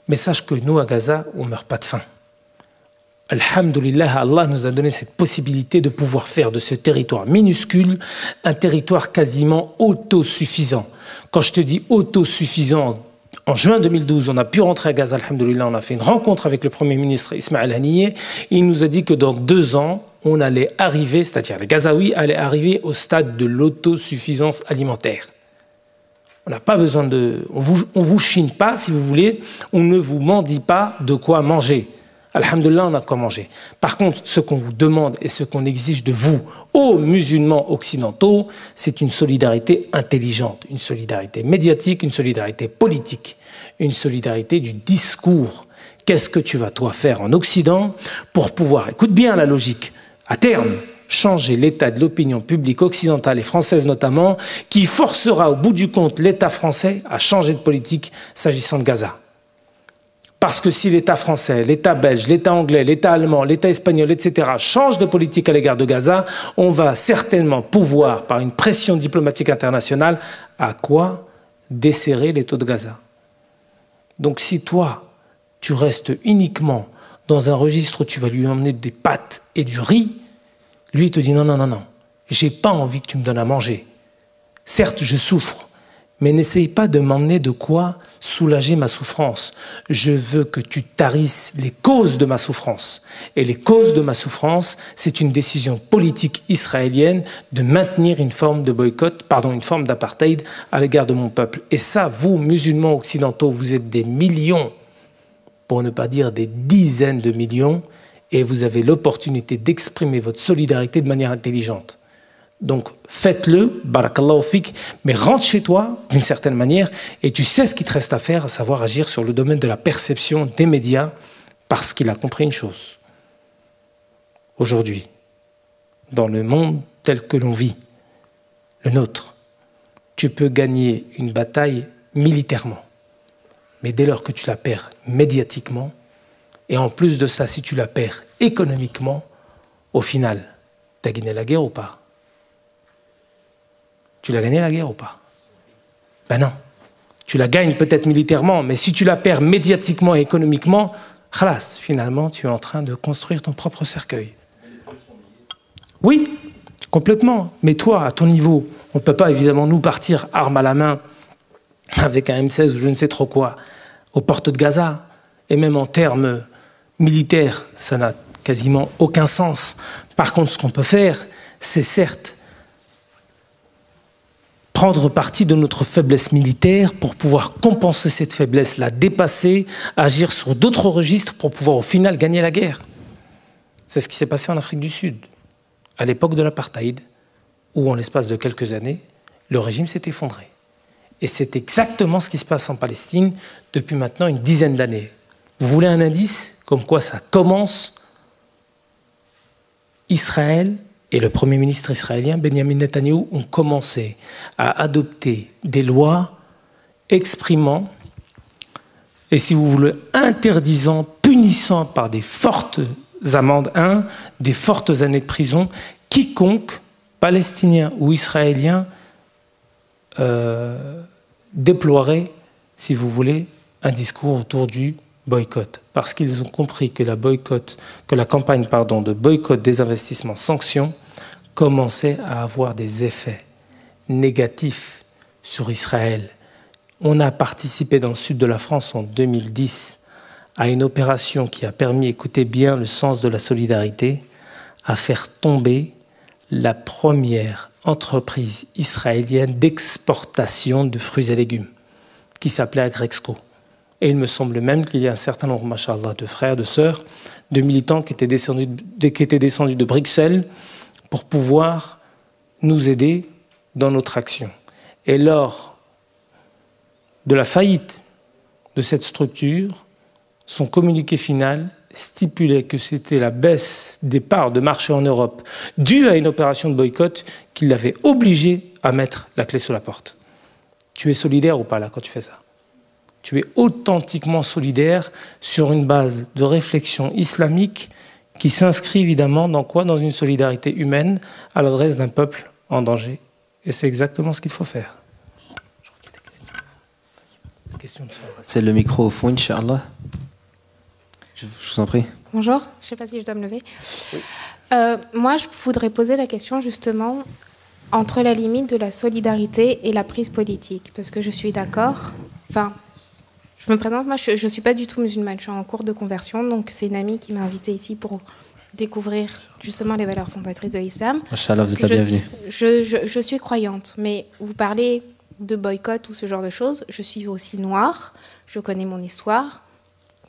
Mais sache que nous, à Gaza, on ne meurt pas de faim. Alhamdulillah, Allah nous a donné cette possibilité de pouvoir faire de ce territoire minuscule un territoire quasiment autosuffisant. Quand je te dis autosuffisant, en juin 2012, on a pu rentrer à Gaza, alhamdulillah, on a fait une rencontre avec le Premier ministre Ismaël Haniyeh. Il nous a dit que dans 2 ans, on allait arriver, c'est-à-dire les Gazaouis allaient arriver au stade de l'autosuffisance alimentaire. On n'a pas besoin de... On vous chine pas, si vous voulez, on ne vous mendie pas de quoi manger. Alhamdulillah, on a de quoi manger. Par contre, ce qu'on vous demande et ce qu'on exige de vous, aux musulmans occidentaux, c'est une solidarité intelligente, une solidarité médiatique, une solidarité politique, une solidarité du discours. Qu'est-ce que tu vas, toi, faire en Occident pour pouvoir, écoute bien la logique, à terme, changer l'état de l'opinion publique occidentale et française notamment, qui forcera au bout du compte l'État français à changer de politique s'agissant de Gaza. Parce que si l'État français, l'État belge, l'État anglais, l'État allemand, l'État espagnol, etc. changent de politique à l'égard de Gaza, on va certainement pouvoir, par une pression diplomatique internationale, à quoi desserrer les taux de Gaza. Donc si toi, tu restes uniquement dans un registre où tu vas lui emmener des pâtes et du riz, lui, il te dit non, non, non, non, j'ai pas envie que tu me donnes à manger. Certes, je souffre, mais n'essaye pas de m'emmener de quoi soulager ma souffrance. Je veux que tu tarisses les causes de ma souffrance. Et les causes de ma souffrance, c'est une décision politique israélienne de maintenir une forme de boycott, une forme d'apartheid à l'égard de mon peuple. Et ça, vous, musulmans occidentaux, vous êtes des millions, pour ne pas dire des dizaines de millions, et vous avez l'opportunité d'exprimer votre solidarité de manière intelligente. Donc faites-le, barakallahu fik, mais rentre chez toi d'une certaine manière et tu sais ce qu'il te reste à faire, à savoir agir sur le domaine de la perception des médias, parce qu'il a compris une chose. Aujourd'hui, dans le monde tel que l'on vit, le nôtre, tu peux gagner une bataille militairement, mais dès lors que tu la perds médiatiquement, et en plus de ça, si tu la perds économiquement, au final, tu as gagné la guerre ou pas? Tu l'as gagné la guerre ou pas? Ben non. Tu la gagnes peut-être militairement, mais si tu la perds médiatiquement et économiquement, Khalas, finalement, tu es en train de construire ton propre cercueil. Oui, complètement. Mais toi, à ton niveau, on ne peut pas évidemment nous partir arme à la main avec un M16 ou je ne sais trop quoi aux portes de Gaza. Et même en termes militaires, ça n'a quasiment aucun sens. Par contre, ce qu'on peut faire, c'est certes prendre parti de notre faiblesse militaire pour pouvoir compenser cette faiblesse, la dépasser, agir sur d'autres registres pour pouvoir au final gagner la guerre. C'est ce qui s'est passé en Afrique du Sud, à l'époque de l'apartheid, où en l'espace de quelques années, le régime s'est effondré. Et c'est exactement ce qui se passe en Palestine depuis maintenant une dizaine d'années. Vous voulez un indice comme quoi ça commence? Israël et le Premier ministre israélien, Benjamin Netanyahou, ont commencé à adopter des lois exprimant, et si vous voulez, interdisant, punissant par des fortes amendes, des fortes années de prison, quiconque, palestinien ou israélien, déploierait, si vous voulez, un discours autour du boycott. Parce qu'ils ont compris que la campagne de boycott des investissements sanctions commençait à avoir des effets négatifs sur Israël. On a participé dans le sud de la France en 2010 à une opération qui a permis, écoutez bien le sens de la solidarité, à faire tomber la première entreprise israélienne d'exportation de fruits et légumes, qui s'appelait Agrexco. Et il me semble même qu'il y a un certain nombre, machallah, de frères, de sœurs, de militants qui étaient descendus de Bruxelles pour pouvoir nous aider dans notre action. Et lors de la faillite de cette structure, son communiqué final stipulait que c'était la baisse des parts de marché en Europe due à une opération de boycott qui l'avait obligé à mettre la clé sous la porte. Tu es solidaire ou pas là quand tu fais ça? Tu es authentiquement solidaire sur une base de réflexion islamique qui s'inscrit évidemment dans quoi? Dans une solidarité humaine à l'adresse d'un peuple en danger. Et c'est exactement ce qu'il faut faire. Je crois qu'il y a des questions. C'est le micro au fond, Inch'Allah. Je vous en prie. Bonjour, je ne sais pas si je dois me lever. Oui. Moi, je voudrais poser la question justement entre la limite de la solidarité et la prise politique. Parce que je suis d'accord. Enfin, je me présente, moi je ne suis pas du tout musulmane, je suis en cours de conversion. Donc c'est une amie qui m'a invitée ici pour découvrir justement les valeurs fondatrices de l'islam. Machallah, vous êtes la bienvenue. Je suis croyante, mais vous parlez de boycott ou ce genre de choses. Je suis aussi noire, je connais mon histoire.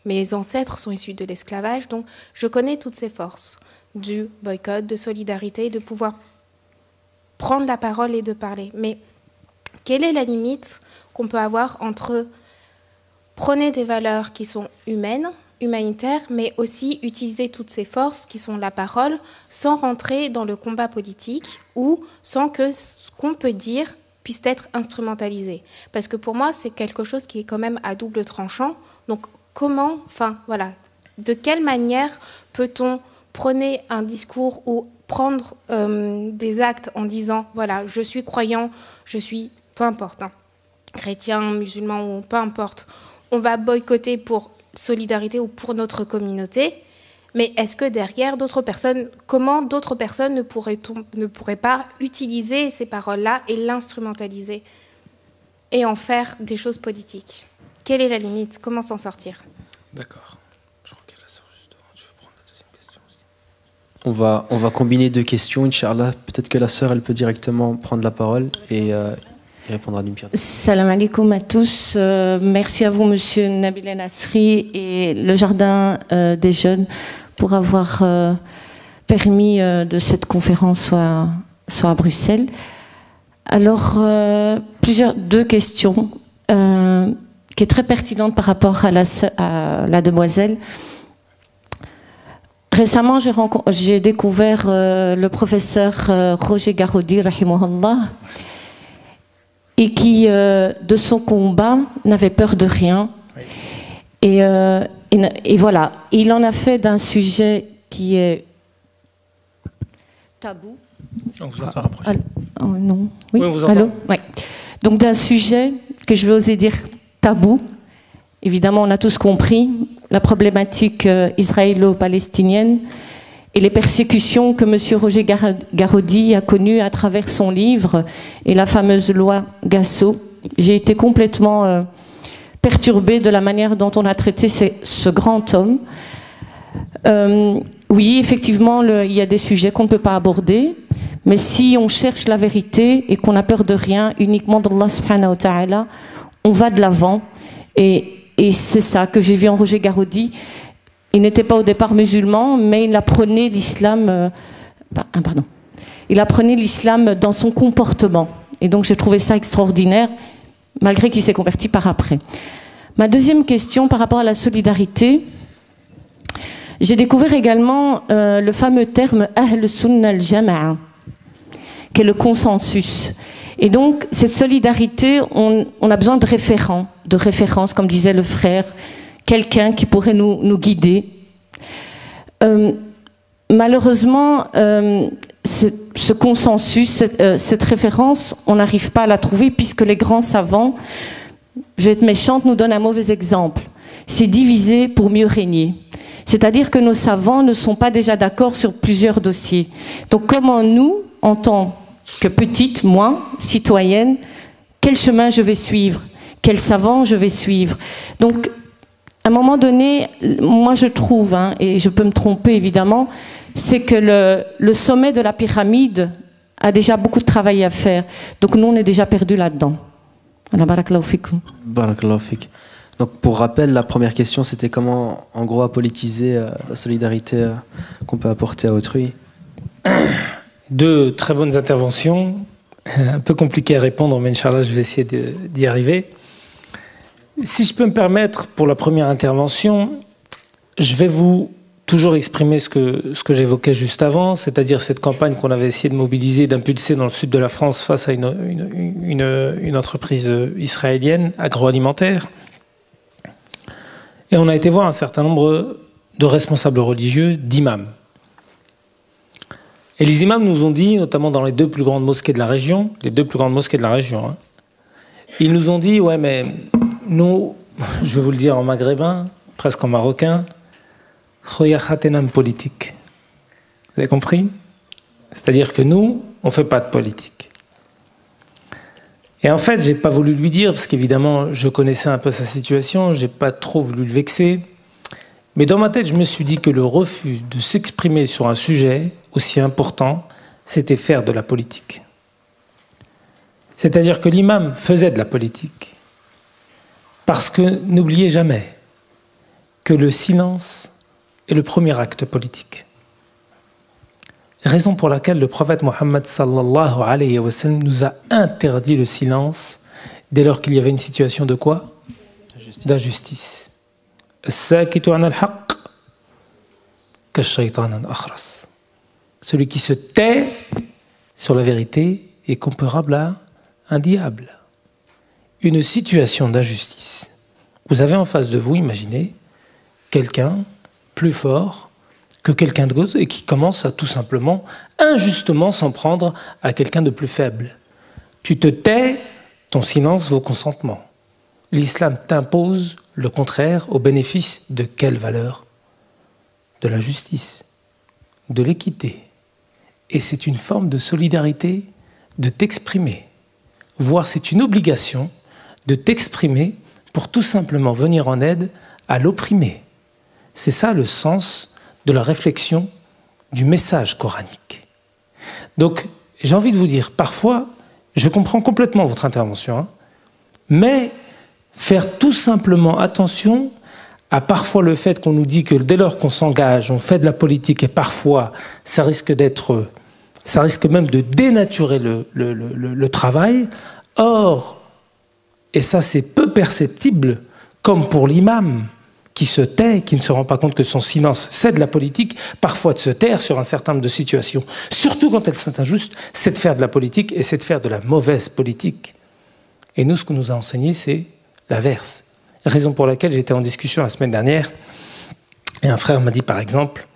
Mes ancêtres sont issus de l'esclavage, donc je connais toutes ces forces du boycott, de solidarité, de pouvoir prendre la parole et de parler. Mais quelle est la limite qu'on peut avoir entre prôner des valeurs qui sont humaines, humanitaires, mais aussi utiliser toutes ces forces qui sont la parole sans rentrer dans le combat politique ou sans que ce qu'on peut dire puisse être instrumentalisé? Parce que pour moi, c'est quelque chose qui est quand même à double tranchant. Donc, comment, enfin voilà, de quelle manière peut-on prôner un discours ou prendre des actes en disant, voilà, je suis croyant, je suis, peu importe, hein, chrétien, musulman ou peu importe, on va boycotter pour solidarité ou pour notre communauté, mais est-ce que derrière d'autres personnes, comment d'autres personnes ne pourraient pas utiliser ces paroles-là et l'instrumentaliser et en faire des choses politiques? Quelle est la limite? Comment s'en sortir? D'accord. Je crois qu'il y a la sœur juste devant. Tu veux prendre la deuxième question aussi? On va combiner deux questions, Inch'Allah. Peut-être que la sœur, elle peut directement prendre la parole et répondra d'une pierre. Salam alaikum à tous. Merci à vous, monsieur Nabil Nasri et le Jardin des Jeunes pour avoir permis de cette conférence soit à Bruxelles. Alors, deux questions. Qui est très pertinente par rapport à la demoiselle. Récemment, j'ai découvert le professeur Roger Garaudy, rahimahullah, et qui, de son combat, n'avait peur de rien. Oui. Et voilà, il en a fait d'un sujet qui est tabou. On vous entend rapprocher. Oh, non. Oui, on vous entend. Allô? Ouais. Donc d'un sujet que je vais oser dire tabou. Évidemment, on a tous compris la problématique israélo-palestinienne et les persécutions que M. Roger Garaudy a connues à travers son livre et la fameuse loi Gasso. J'ai été complètement perturbée de la manière dont on a traité ce grand homme. Oui, effectivement, il y a des sujets qu'on ne peut pas aborder, mais si on cherche la vérité et qu'on n'a peur de rien, uniquement d'Allah subhanahu wa ta'ala, on va de l'avant. Et c'est ça que j'ai vu en Roger Garaudy. Il n'était pas au départ musulman, mais il apprenait l'islam. Il apprenait l'islam dans son comportement. Et donc j'ai trouvé ça extraordinaire, malgré qu'il s'est converti par après. Ma deuxième question par rapport à la solidarité. J'ai découvert également le fameux terme Ahl Sunnah al-Jama'a, qui est le consensus. Et donc, cette solidarité, on a besoin de références, comme disait le frère, quelqu'un qui pourrait nous guider. Malheureusement, ce consensus, cette référence, on n'arrive pas à la trouver puisque les grands savants, je vais être méchante, nous donnent un mauvais exemple. C'est diviser pour mieux régner. C'est-à-dire que nos savants ne sont pas déjà d'accord sur plusieurs dossiers. Donc comment nous, en tant que petite, moi, citoyenne, quel chemin je vais suivre? Quel savant je vais suivre? Donc, à un moment donné, moi je trouve, et je peux me tromper évidemment, c'est que le sommet de la pyramide a déjà beaucoup de travail à faire. Donc nous, on est déjà perdus là-dedans. Voilà, barakallahu fikoum. Barakallahu fik. Donc pour rappel, la première question, c'était comment, en gros, politiser la solidarité qu'on peut apporter à autrui. Deux très bonnes interventions, un peu compliqué à répondre, mais Inch'Allah, je vais essayer d'y arriver. Si je peux me permettre, pour la première intervention, je vais vous toujours exprimer ce que j'évoquais juste avant, c'est-à-dire cette campagne qu'on avait essayé de mobiliser, d'impulser dans le sud de la France face à une entreprise israélienne agroalimentaire. Et on a été voir un certain nombre de responsables religieux, d'imams. Et les imams nous ont dit, notamment dans les deux plus grandes mosquées de la région, ils nous ont dit, ouais mais nous, je vais vous le dire en maghrébin, presque en marocain, khoya khatenam politique. Vous avez compris? C'est-à-dire que nous, on ne fait pas de politique. Et en fait, je n'ai pas voulu lui dire, parce qu'évidemment, je connaissais un peu sa situation, je n'ai pas trop voulu le vexer. Mais dans ma tête, je me suis dit que le refus de s'exprimer sur un sujet aussi important, c'était faire de la politique. C'est-à-dire que l'imam faisait de la politique. Parce que n'oubliez jamais que le silence est le premier acte politique. Raison pour laquelle le prophète Mohammed sallallahu alayhi wa sallam nous a interdit le silence dès lors qu'il y avait une situation de quoi? D'injustice. Celui qui se tait sur la vérité est comparable à un diable. Une situation d'injustice. Vous avez en face de vous, imaginez, quelqu'un plus fort que quelqu'un d'autre et qui commence à tout simplement, injustement, s'en prendre à quelqu'un de plus faible. Tu te tais, ton silence vaut consentement. L'islam t'impose le contraire au bénéfice de quelle valeur? De la justice, de l'équité. Et c'est une forme de solidarité de t'exprimer. Voire c'est une obligation de t'exprimer pour tout simplement venir en aide à l'opprimé. C'est ça le sens de la réflexion du message coranique. Donc, j'ai envie de vous dire, parfois, je comprends complètement votre intervention, mais faire tout simplement attention à parfois le fait qu'on nous dit que dès lors qu'on s'engage, on fait de la politique et parfois ça risque même de dénaturer le travail. Or, et ça c'est peu perceptible, comme pour l'imam qui se tait, qui ne se rend pas compte que son silence c'est de la politique, parfois de se taire sur un certain nombre de situations, surtout quand elles sont injustes, c'est de faire de la politique et c'est de faire de la mauvaise politique. Et nous, ce qu'on nous a enseigné, c'est l'inverse. Raison pour laquelle j'étais en discussion la semaine dernière et un frère m'a dit par exemple,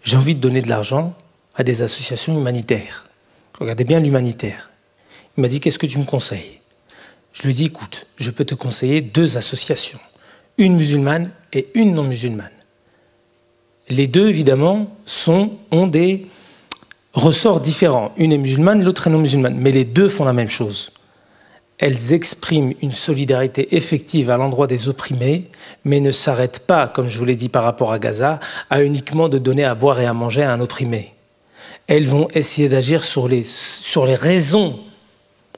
j'ai envie de donner de l'argent à des associations humanitaires. Regardez bien l'humanitaire. Il m'a dit, qu'est-ce que tu me conseilles? Je lui ai dit, écoute, je peux te conseiller 2 associations, une musulmane et une non musulmane. Les deux, évidemment, ont des ressorts différents. Une est musulmane, l'autre est non musulmane. Mais les deux font la même chose. Elles expriment une solidarité effective à l'endroit des opprimés, mais ne s'arrêtent pas, comme je vous l'ai dit par rapport à Gaza, à uniquement de donner à boire et à manger à un opprimé. Elles vont essayer d'agir sur les raisons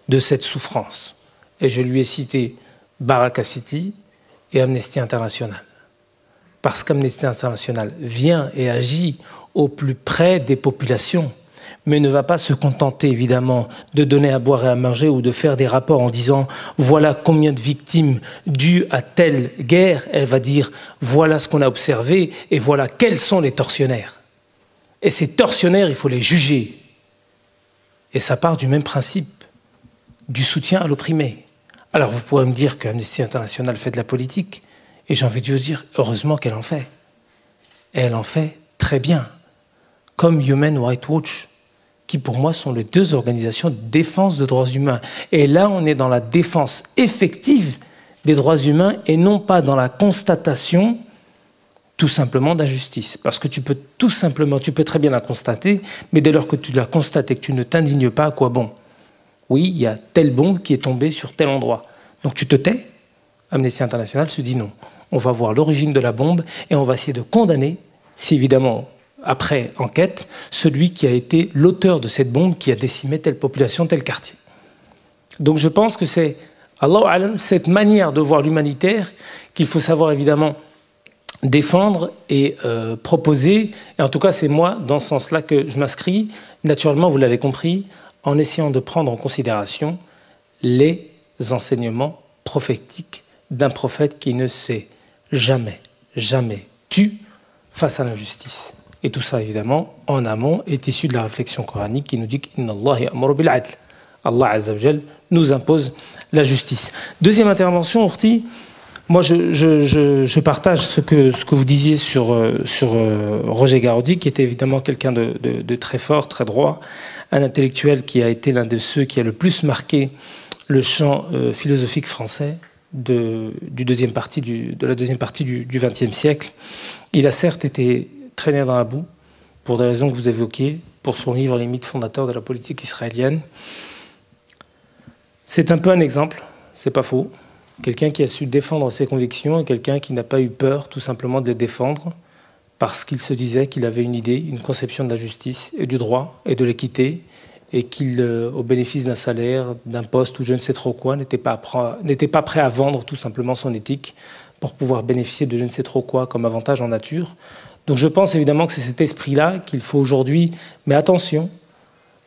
de cette souffrance. Et je lui ai cité Baraka City et Amnesty International. Parce qu'Amnesty International vient et agit au plus près des populations, mais ne va pas se contenter évidemment de donner à boire et à manger ou de faire des rapports en disant voilà combien de victimes dues à telle guerre. Elle va dire voilà ce qu'on a observé et voilà quels sont les tortionnaires. Et ces tortionnaires, il faut les juger. Et ça part du même principe, du soutien à l'opprimé. Alors vous pourrez me dire qu'Amnesty International fait de la politique, et j'ai envie de vous dire, heureusement qu'elle en fait. Et elle en fait très bien. Comme Human Rights Watch, qui pour moi sont les deux organisations de défense des droits humains. Et là, on est dans la défense effective des droits humains et non pas dans la constatation tout simplement d'injustice. Parce que tu peux très bien la constater, mais dès lors que tu la constates et que tu ne t'indignes pas, à quoi bon? Oui, il y a telle bombe qui est tombée sur tel endroit. Donc tu te tais. Amnesty International se dit non. On va voir l'origine de la bombe et on va essayer de condamner, si évidemment, après enquête, celui qui a été l'auteur de cette bombe qui a décimé telle population, tel quartier. Donc je pense que c'est, Allahu Alam, cette manière de voir l'humanitaire qu'il faut savoir évidemment défendre et proposer. Et en tout cas, c'est moi, dans ce sens-là, que je m'inscris. Naturellement, vous l'avez compris, en essayant de prendre en considération les enseignements prophétiques d'un prophète qui ne s'est jamais tu face à l'injustice. Et tout ça, évidemment, en amont, est issu de la réflexion coranique qui nous dit qu'Inna Allah ya'muru bil 'adl. Allah Azza wa Jal nous impose la justice. Deuxième intervention, Ourti. Moi, je partage ce que vous disiez sur Roger Garaudy, qui était évidemment quelqu'un de très fort, très droit, un intellectuel qui a été l'un de ceux qui a le plus marqué le champ philosophique français de la deuxième partie du XXe siècle. Il a certes été traîné dans la boue, pour des raisons que vous évoquiez, pour son livre « Les mythes fondateurs de la politique israélienne ». C'est un peu un exemple, c'est pas faux. Quelqu'un qui a su défendre ses convictions et quelqu'un qui n'a pas eu peur tout simplement de les défendre parce qu'il se disait qu'il avait une idée, une conception de la justice et du droit et de l'équité et qu'il, au bénéfice d'un salaire, d'un poste ou je ne sais trop quoi, n'était pas prêt à vendre tout simplement son éthique pour pouvoir bénéficier de je ne sais trop quoi comme avantage en nature. Donc je pense évidemment que c'est cet esprit-là qu'il faut aujourd'hui, mais attention,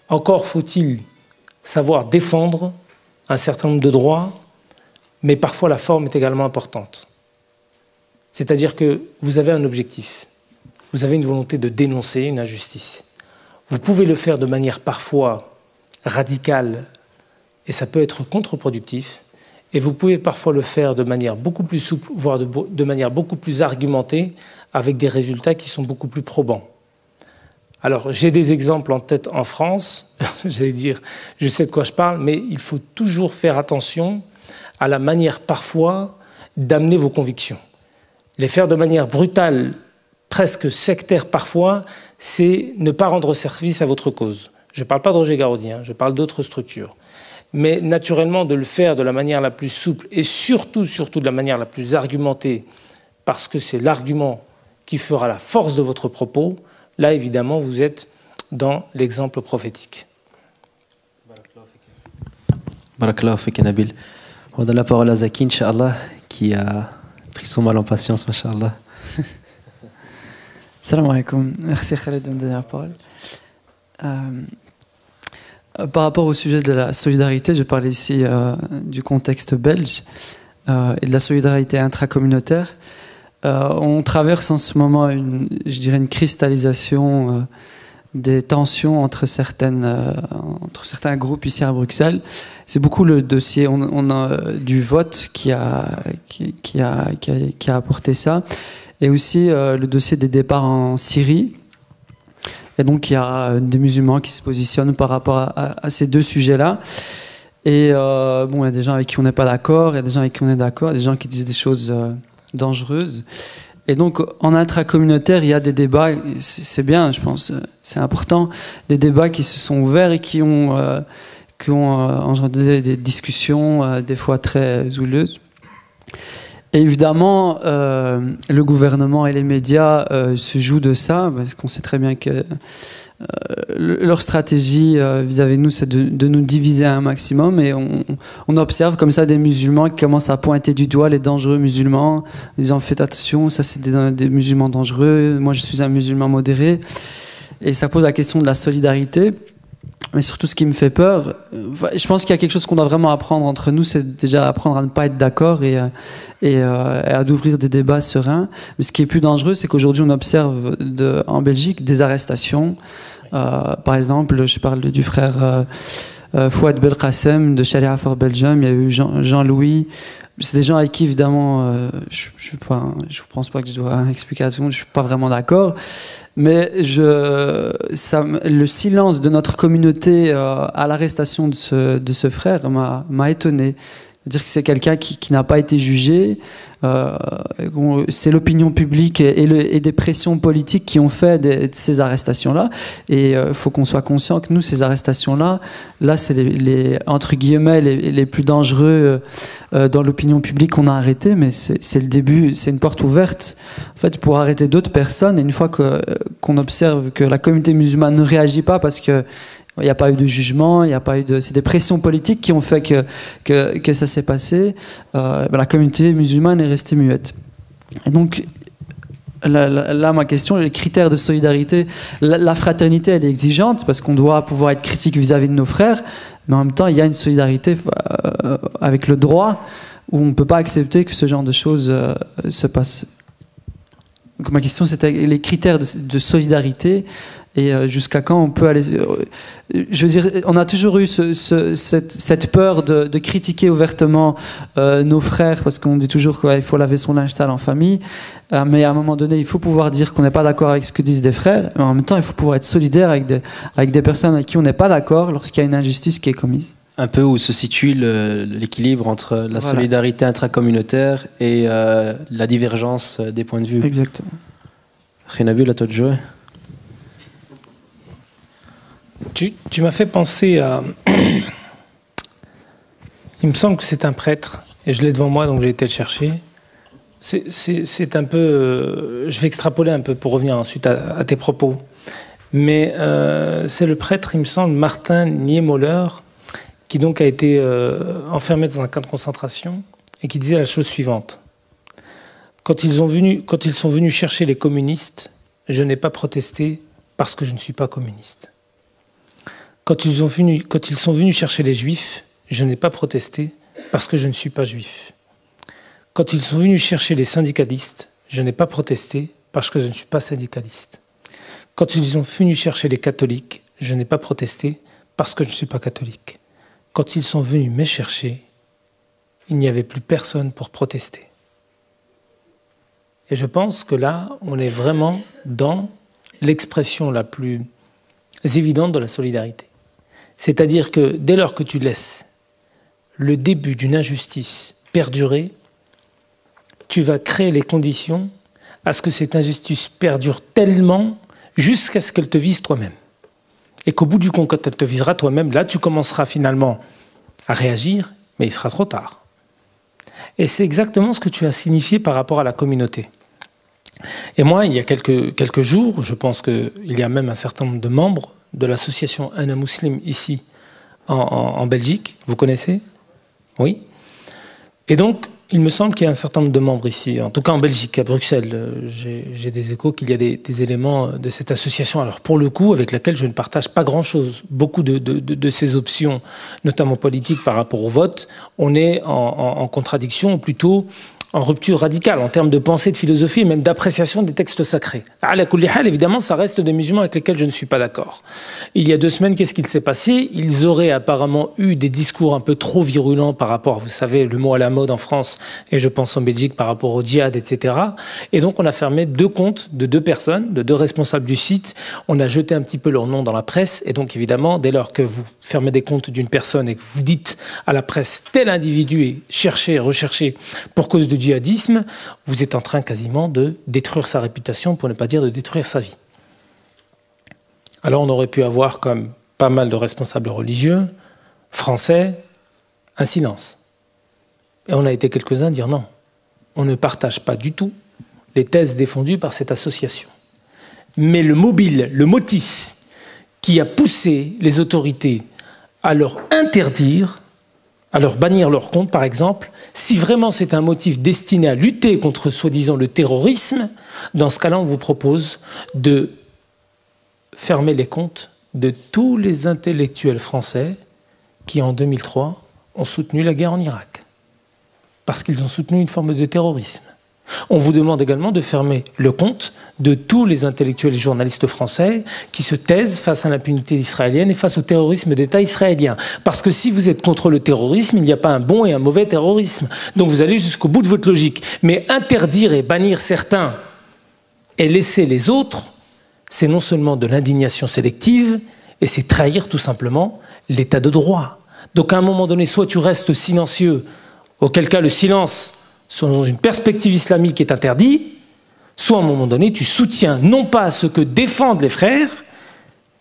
encore faut-il savoir défendre un certain nombre de droits, mais parfois la forme est également importante. C'est-à-dire que vous avez un objectif, vous avez une volonté de dénoncer une injustice. Vous pouvez le faire de manière parfois radicale, et ça peut être contre-productif, et vous pouvez parfois le faire de manière beaucoup plus souple, voire de manière beaucoup plus argumentée, avec des résultats qui sont beaucoup plus probants. Alors, j'ai des exemples en tête en France, j'allais dire, je sais de quoi je parle, mais il faut toujours faire attention à la manière parfois d'amener vos convictions. Les faire de manière brutale, presque sectaire parfois, c'est ne pas rendre service à votre cause. Je ne parle pas de Roger Garaudy, je parle d'autres structures. Mais naturellement, de le faire de la manière la plus souple et surtout de la manière la plus argumentée, parce que c'est l'argument qui fera la force de votre propos, là, évidemment, vous êtes dans l'exemple prophétique. Barakallahu fik, Nabil. On donne la parole à Zaki, Inch'Allah, qui a pris son mal en patience, Masha'Allah. Salam alaikum. Merci Khaled de me donner la parole. Par rapport au sujet de la solidarité, je parle ici du contexte belge et de la solidarité intracommunautaire. On traverse en ce moment une cristallisation des tensions entre certains groupes ici à Bruxelles. C'est beaucoup le dossier on a, du vote qui a apporté ça, et aussi le dossier des départs en Syrie. Et donc il y a des musulmans qui se positionnent par rapport à ces deux sujets-là. Et il y a des gens avec qui on n'est pas d'accord, il y a des gens avec qui on est d'accord, des gens qui disent des choses dangereuses. Et donc, en intracommunautaire, il y a des débats, c'est bien, je pense, c'est important, des débats qui se sont ouverts et qui ont engendré des discussions, des fois très houleuses. Et évidemment, le gouvernement et les médias se jouent de ça, parce qu'on sait très bien que leur stratégie vis-à-vis de nous, c'est de nous diviser un maximum. Et on observe comme ça des musulmans qui commencent à pointer du doigt les dangereux musulmans, en disant faites attention, ça c'est des musulmans dangereux, moi je suis un musulman modéré. Et ça pose la question de la solidarité. Mais surtout, ce qui me fait peur, je pense qu'il y a quelque chose qu'on doit vraiment apprendre entre nous, c'est déjà apprendre à ne pas être d'accord et à d'ouvrir des débats sereins. Mais ce qui est plus dangereux, c'est qu'aujourd'hui, on observe en Belgique des arrestations. Par exemple, je parle du frère Fouad Belkacem de Sharia for Belgium. Il y a eu Jean-Louis. C'est des gens avec qui, évidemment, je ne pense pas que je dois expliquer à tout le monde, je ne suis pas vraiment d'accord. Mais le silence de notre communauté à l'arrestation de ce frère m'a étonné. C'est-à-dire que c'est quelqu'un qui n'a pas été jugé. C'est l'opinion publique et des pressions politiques qui ont fait de ces arrestations-là. Et il faut qu'on soit conscient que nous, ces arrestations-là, c'est les entre guillemets les plus dangereux dans l'opinion publique qu'on a arrêtés. Mais c'est le début, c'est une porte ouverte en fait pour arrêter d'autres personnes. Et une fois qu'on observe que la communauté musulmane ne réagit pas parce que il n'y a pas eu de jugement, c'est des pressions politiques qui ont fait que ça s'est passé. La communauté musulmane est restée muette. Et donc, là, ma question, les critères de solidarité, la fraternité, elle est exigeante parce qu'on doit pouvoir être critique vis-à-vis de nos frères, mais en même temps, il y a une solidarité avec le droit où on ne peut pas accepter que ce genre de choses se passent. Donc, ma question, c'était les critères de solidarité. Et jusqu'à quand on peut aller... Je veux dire, on a toujours eu cette peur de critiquer ouvertement nos frères, parce qu'on dit toujours qu'il faut laver son linge sale en famille, mais à un moment donné, il faut pouvoir dire qu'on n'est pas d'accord avec ce que disent des frères, mais en même temps, il faut pouvoir être solidaire avec des personnes avec qui on n'est pas d'accord lorsqu'il y a une injustice qui est commise. Un peu où se situe l'équilibre entre la solidarité intracommunautaire et la divergence des points de vue. Exactement. Renabil, à toi de jouer. Tu m'as fait penser à... Il me semble que c'est un prêtre, et je l'ai devant moi, donc j'ai été le chercher. C'est un peu... je vais extrapoler un peu pour revenir ensuite à tes propos. Mais c'est le prêtre, il me semble, Martin Niemöller, qui donc a été enfermé dans un camp de concentration, et qui disait la chose suivante. Quand ils sont venus chercher les communistes, je n'ai pas protesté parce que je ne suis pas communiste. Quand ils sont venus chercher les juifs, je n'ai pas protesté parce que je ne suis pas juif. Quand ils sont venus chercher les syndicalistes, je n'ai pas protesté parce que je ne suis pas syndicaliste. Quand ils ont venus chercher les catholiques, je n'ai pas protesté parce que je ne suis pas catholique. Quand ils sont venus me chercher, il n'y avait plus personne pour protester. Et je pense que là, on est vraiment dans l'expression la plus évidente de la solidarité. C'est-à-dire que dès lors que tu laisses le début d'une injustice perdurer, tu vas créer les conditions à ce que cette injustice perdure tellement jusqu'à ce qu'elle te vise toi-même. Et qu'au bout du compte, quand elle te visera toi-même, là tu commenceras finalement à réagir, mais il sera trop tard. Et c'est exactement ce que tu as signifié par rapport à la communauté. Et moi, il y a quelques jours, je pense qu'il y a même un certain nombre de membres de l'association Ana Muslim ici en Belgique. Vous connaissez? Oui. Et donc, il me semble qu'il y a un certain nombre de membres ici, en tout cas en Belgique, à Bruxelles. J'ai des échos qu'il y a des éléments de cette association, alors pour le coup, avec laquelle je ne partage pas grand-chose. Beaucoup de ces options, notamment politiques par rapport au vote, on est en contradiction, plutôt en rupture radicale en termes de pensée, de philosophie et même d'appréciation des textes sacrés. Ala kulli hal, évidemment, ça reste des musulmans avec lesquels je ne suis pas d'accord. Il y a 2 semaines, qu'est-ce qu'il s'est passé? Ils auraient apparemment eu des discours un peu trop virulents par rapport, vous savez, le mot à la mode en France et je pense en Belgique par rapport au djihad, etc. Et donc on a fermé 2 comptes de 2 personnes, de 2 responsables du site. On a jeté un petit peu leur nom dans la presse et donc évidemment, dès lors que vous fermez des comptes d'une personne et que vous dites à la presse tel individu est cherché, recherché pour cause de djihadisme, vous êtes en train quasiment de détruire sa réputation, pour ne pas dire de détruire sa vie. Alors on aurait pu avoir, comme pas mal de responsables religieux, français, un silence. Et on a été quelques-uns à dire non, on ne partage pas du tout les thèses défendues par cette association. Mais le mobile, le motif qui a poussé les autorités à leur interdire, à leur bannir leur compte, par exemple, si vraiment c'est un motif destiné à lutter contre, soi-disant, le terrorisme, dans ce cas-là, on vous propose de fermer les comptes de tous les intellectuels français qui, en 2003, ont soutenu la guerre en Irak. Parce qu'ils ont soutenu une forme de terrorisme. On vous demande également de fermer le compte de tous les intellectuels et journalistes français qui se taisent face à l'impunité israélienne et face au terrorisme d'État israélien. Parce que si vous êtes contre le terrorisme, il n'y a pas un bon et un mauvais terrorisme. Donc vous allez jusqu'au bout de votre logique. Mais interdire et bannir certains et laisser les autres, c'est non seulement de l'indignation sélective, et c'est trahir tout simplement l'état de droit. Donc à un moment donné, soit tu restes silencieux, auquel cas le silence, selon une perspective islamique, est interdit, soit à un moment donné, tu soutiens non pas ce que défendent les frères,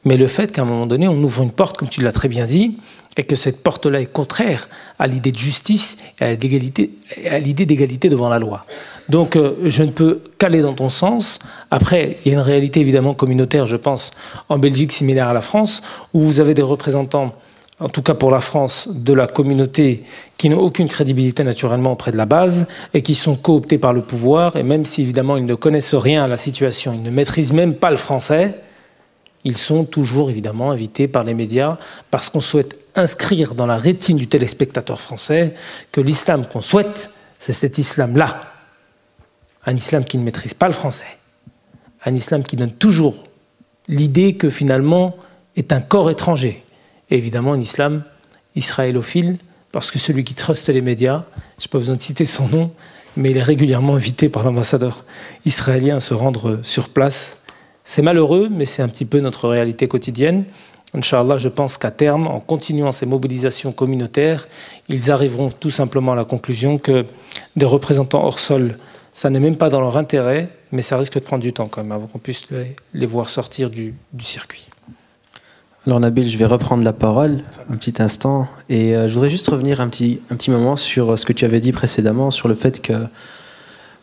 mais le fait qu'à un moment donné, on ouvre une porte, comme tu l'as très bien dit, et que cette porte-là est contraire à l'idée de justice et à l'idée d'égalité devant la loi. Donc, je ne peux qu'aller dans ton sens. Après, il y a une réalité évidemment communautaire, je pense, en Belgique, similaire à la France, où vous avez des représentants, en tout cas pour la France, de la communauté qui n'ont aucune crédibilité naturellement auprès de la base et qui sont cooptés par le pouvoir. Et même si évidemment ils ne connaissent rien à la situation, ils ne maîtrisent même pas le français, ils sont toujours évidemment invités par les médias parce qu'on souhaite inscrire dans la rétine du téléspectateur français que l'islam qu'on souhaite, c'est cet islam-là. Un islam qui ne maîtrise pas le français. Un islam qui donne toujours l'idée que finalement est un corps étranger. Et évidemment un islam israélophile, parce que celui qui truste les médias, je n'ai pas besoin de citer son nom, mais il est régulièrement invité par l'ambassadeur israélien à se rendre sur place. C'est malheureux, mais c'est un petit peu notre réalité quotidienne. Inch'Allah, je pense qu'à terme, en continuant ces mobilisations communautaires, ils arriveront tout simplement à la conclusion que des représentants hors sol, ça n'est même pas dans leur intérêt, mais ça risque de prendre du temps quand même, avant qu'on puisse les voir sortir du circuit. Alors Nabil, je vais reprendre la parole un petit instant, et je voudrais juste revenir un petit moment sur ce que tu avais dit précédemment, sur le fait que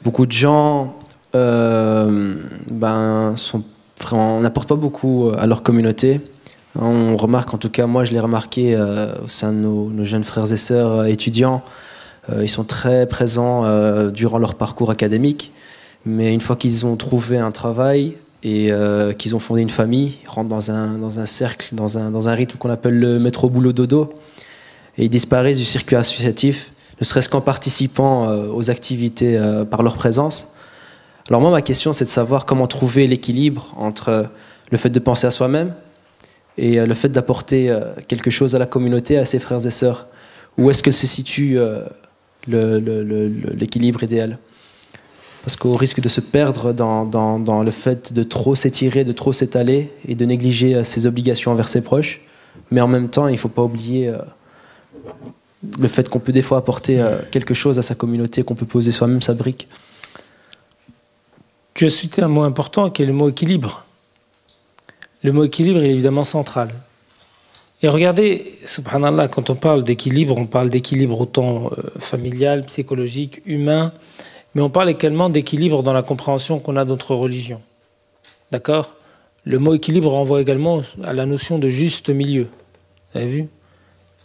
beaucoup de gens n'apportent pas beaucoup à leur communauté. On remarque, en tout cas moi je l'ai remarqué au sein de nos jeunes frères et sœurs étudiants, ils sont très présents durant leur parcours académique, mais une fois qu'ils ont trouvé un travail et qu'ils ont fondé une famille, ils rentrent dans un cercle, dans un rythme qu'on appelle le métro-boulot-dodo, et ils disparaissent du circuit associatif, ne serait-ce qu'en participant aux activités par leur présence. Alors moi, ma question, c'est de savoir comment trouver l'équilibre entre le fait de penser à soi-même et le fait d'apporter quelque chose à la communauté, à ses frères et sœurs. Où est-ce que se situe l'équilibre idéal? Parce qu'au risque de se perdre dans le fait de trop s'étirer, de trop s'étaler et de négliger ses obligations envers ses proches. Mais en même temps, il ne faut pas oublier le fait qu'on peut des fois apporter quelque chose à sa communauté, qu'on peut poser soi-même sa brique. Tu as cité un mot important qui est le mot équilibre. Le mot équilibre est évidemment central. Et regardez, subhanallah, quand on parle d'équilibre autant familial, psychologique, humain, mais on parle également d'équilibre dans la compréhension qu'on a de notre religion. D'accord? Le mot équilibre renvoie également à la notion de juste milieu. Vous avez vu?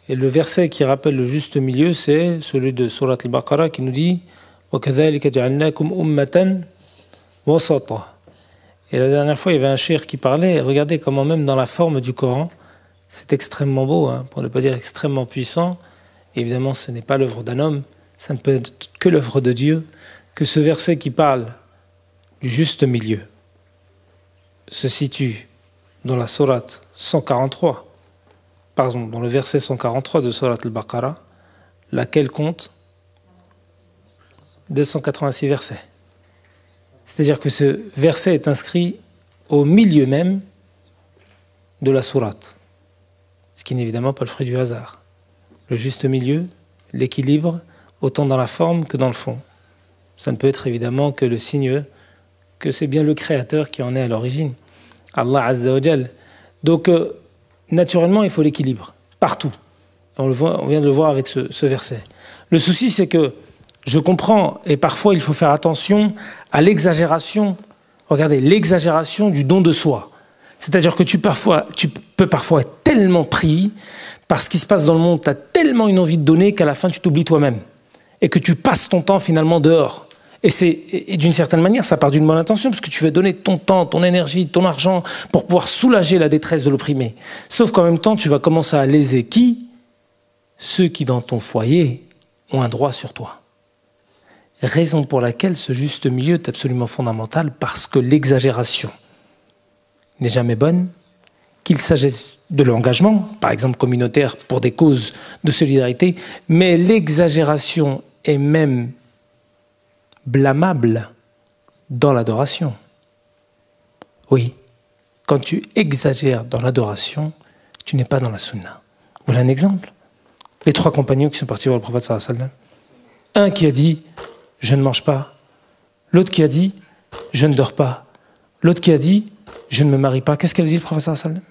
Et le verset qui rappelle le juste milieu, c'est celui de Surat al-Baqarah qui nous dit وَكَذَلِكَ جَعَلْنَاكُمْ أُمَّةً وَسَطًا. Et la dernière fois, il y avait un cheikh qui parlait, et regardez comment même dans la forme du Coran, c'est extrêmement beau, pour ne pas dire extrêmement puissant. Et évidemment, ce n'est pas l'œuvre d'un homme, ça ne peut être que l'œuvre de Dieu, que ce verset qui parle du juste milieu se situe dans la sourate 143, pardon, dans le verset 143 de sourate al-Baqarah, laquelle compte 286 versets. C'est-à-dire que ce verset est inscrit au milieu même de la sourate, ce qui n'est évidemment pas le fruit du hasard. Le juste milieu, l'équilibre, autant dans la forme que dans le fond. Ça ne peut être évidemment que le signe que c'est bien le Créateur qui en est à l'origine. Allah Azza wa Jal. Donc, naturellement, il faut l'équilibre, partout. On vient de le voir avec ce verset. Le souci, c'est que je comprends, et parfois il faut faire attention à l'exagération. Regardez, l'exagération du don de soi. C'est-à-dire que tu peux parfois être tellement pris par ce qui se passe dans le monde, tu as tellement une envie de donner qu'à la fin tu t'oublies toi-même. Et que tu passes ton temps finalement dehors. Et d'une certaine manière, ça part d'une bonne intention, parce que tu veux donner ton temps, ton énergie, ton argent, pour pouvoir soulager la détresse de l'opprimé. Sauf qu'en même temps, tu vas commencer à léser qui? Ceux qui, dans ton foyer, ont un droit sur toi. Raison pour laquelle ce juste milieu est absolument fondamental, parce que l'exagération n'est jamais bonne, qu'il s'agisse de l'engagement, par exemple communautaire, pour des causes de solidarité, mais l'exagération est même blâmable dans l'adoration. Oui, quand tu exagères dans l'adoration, tu n'es pas dans la sunna. Voilà un exemple. Les 3 compagnons qui sont partis voir le prophète sallallahu alayhi wa sallam. Un qui a dit « je ne mange pas ». L'autre qui a dit « je ne dors pas ». L'autre qui a dit « je ne me marie pas ». Qu'est-ce qu'elle dit le prophète sallallahu alayhi wa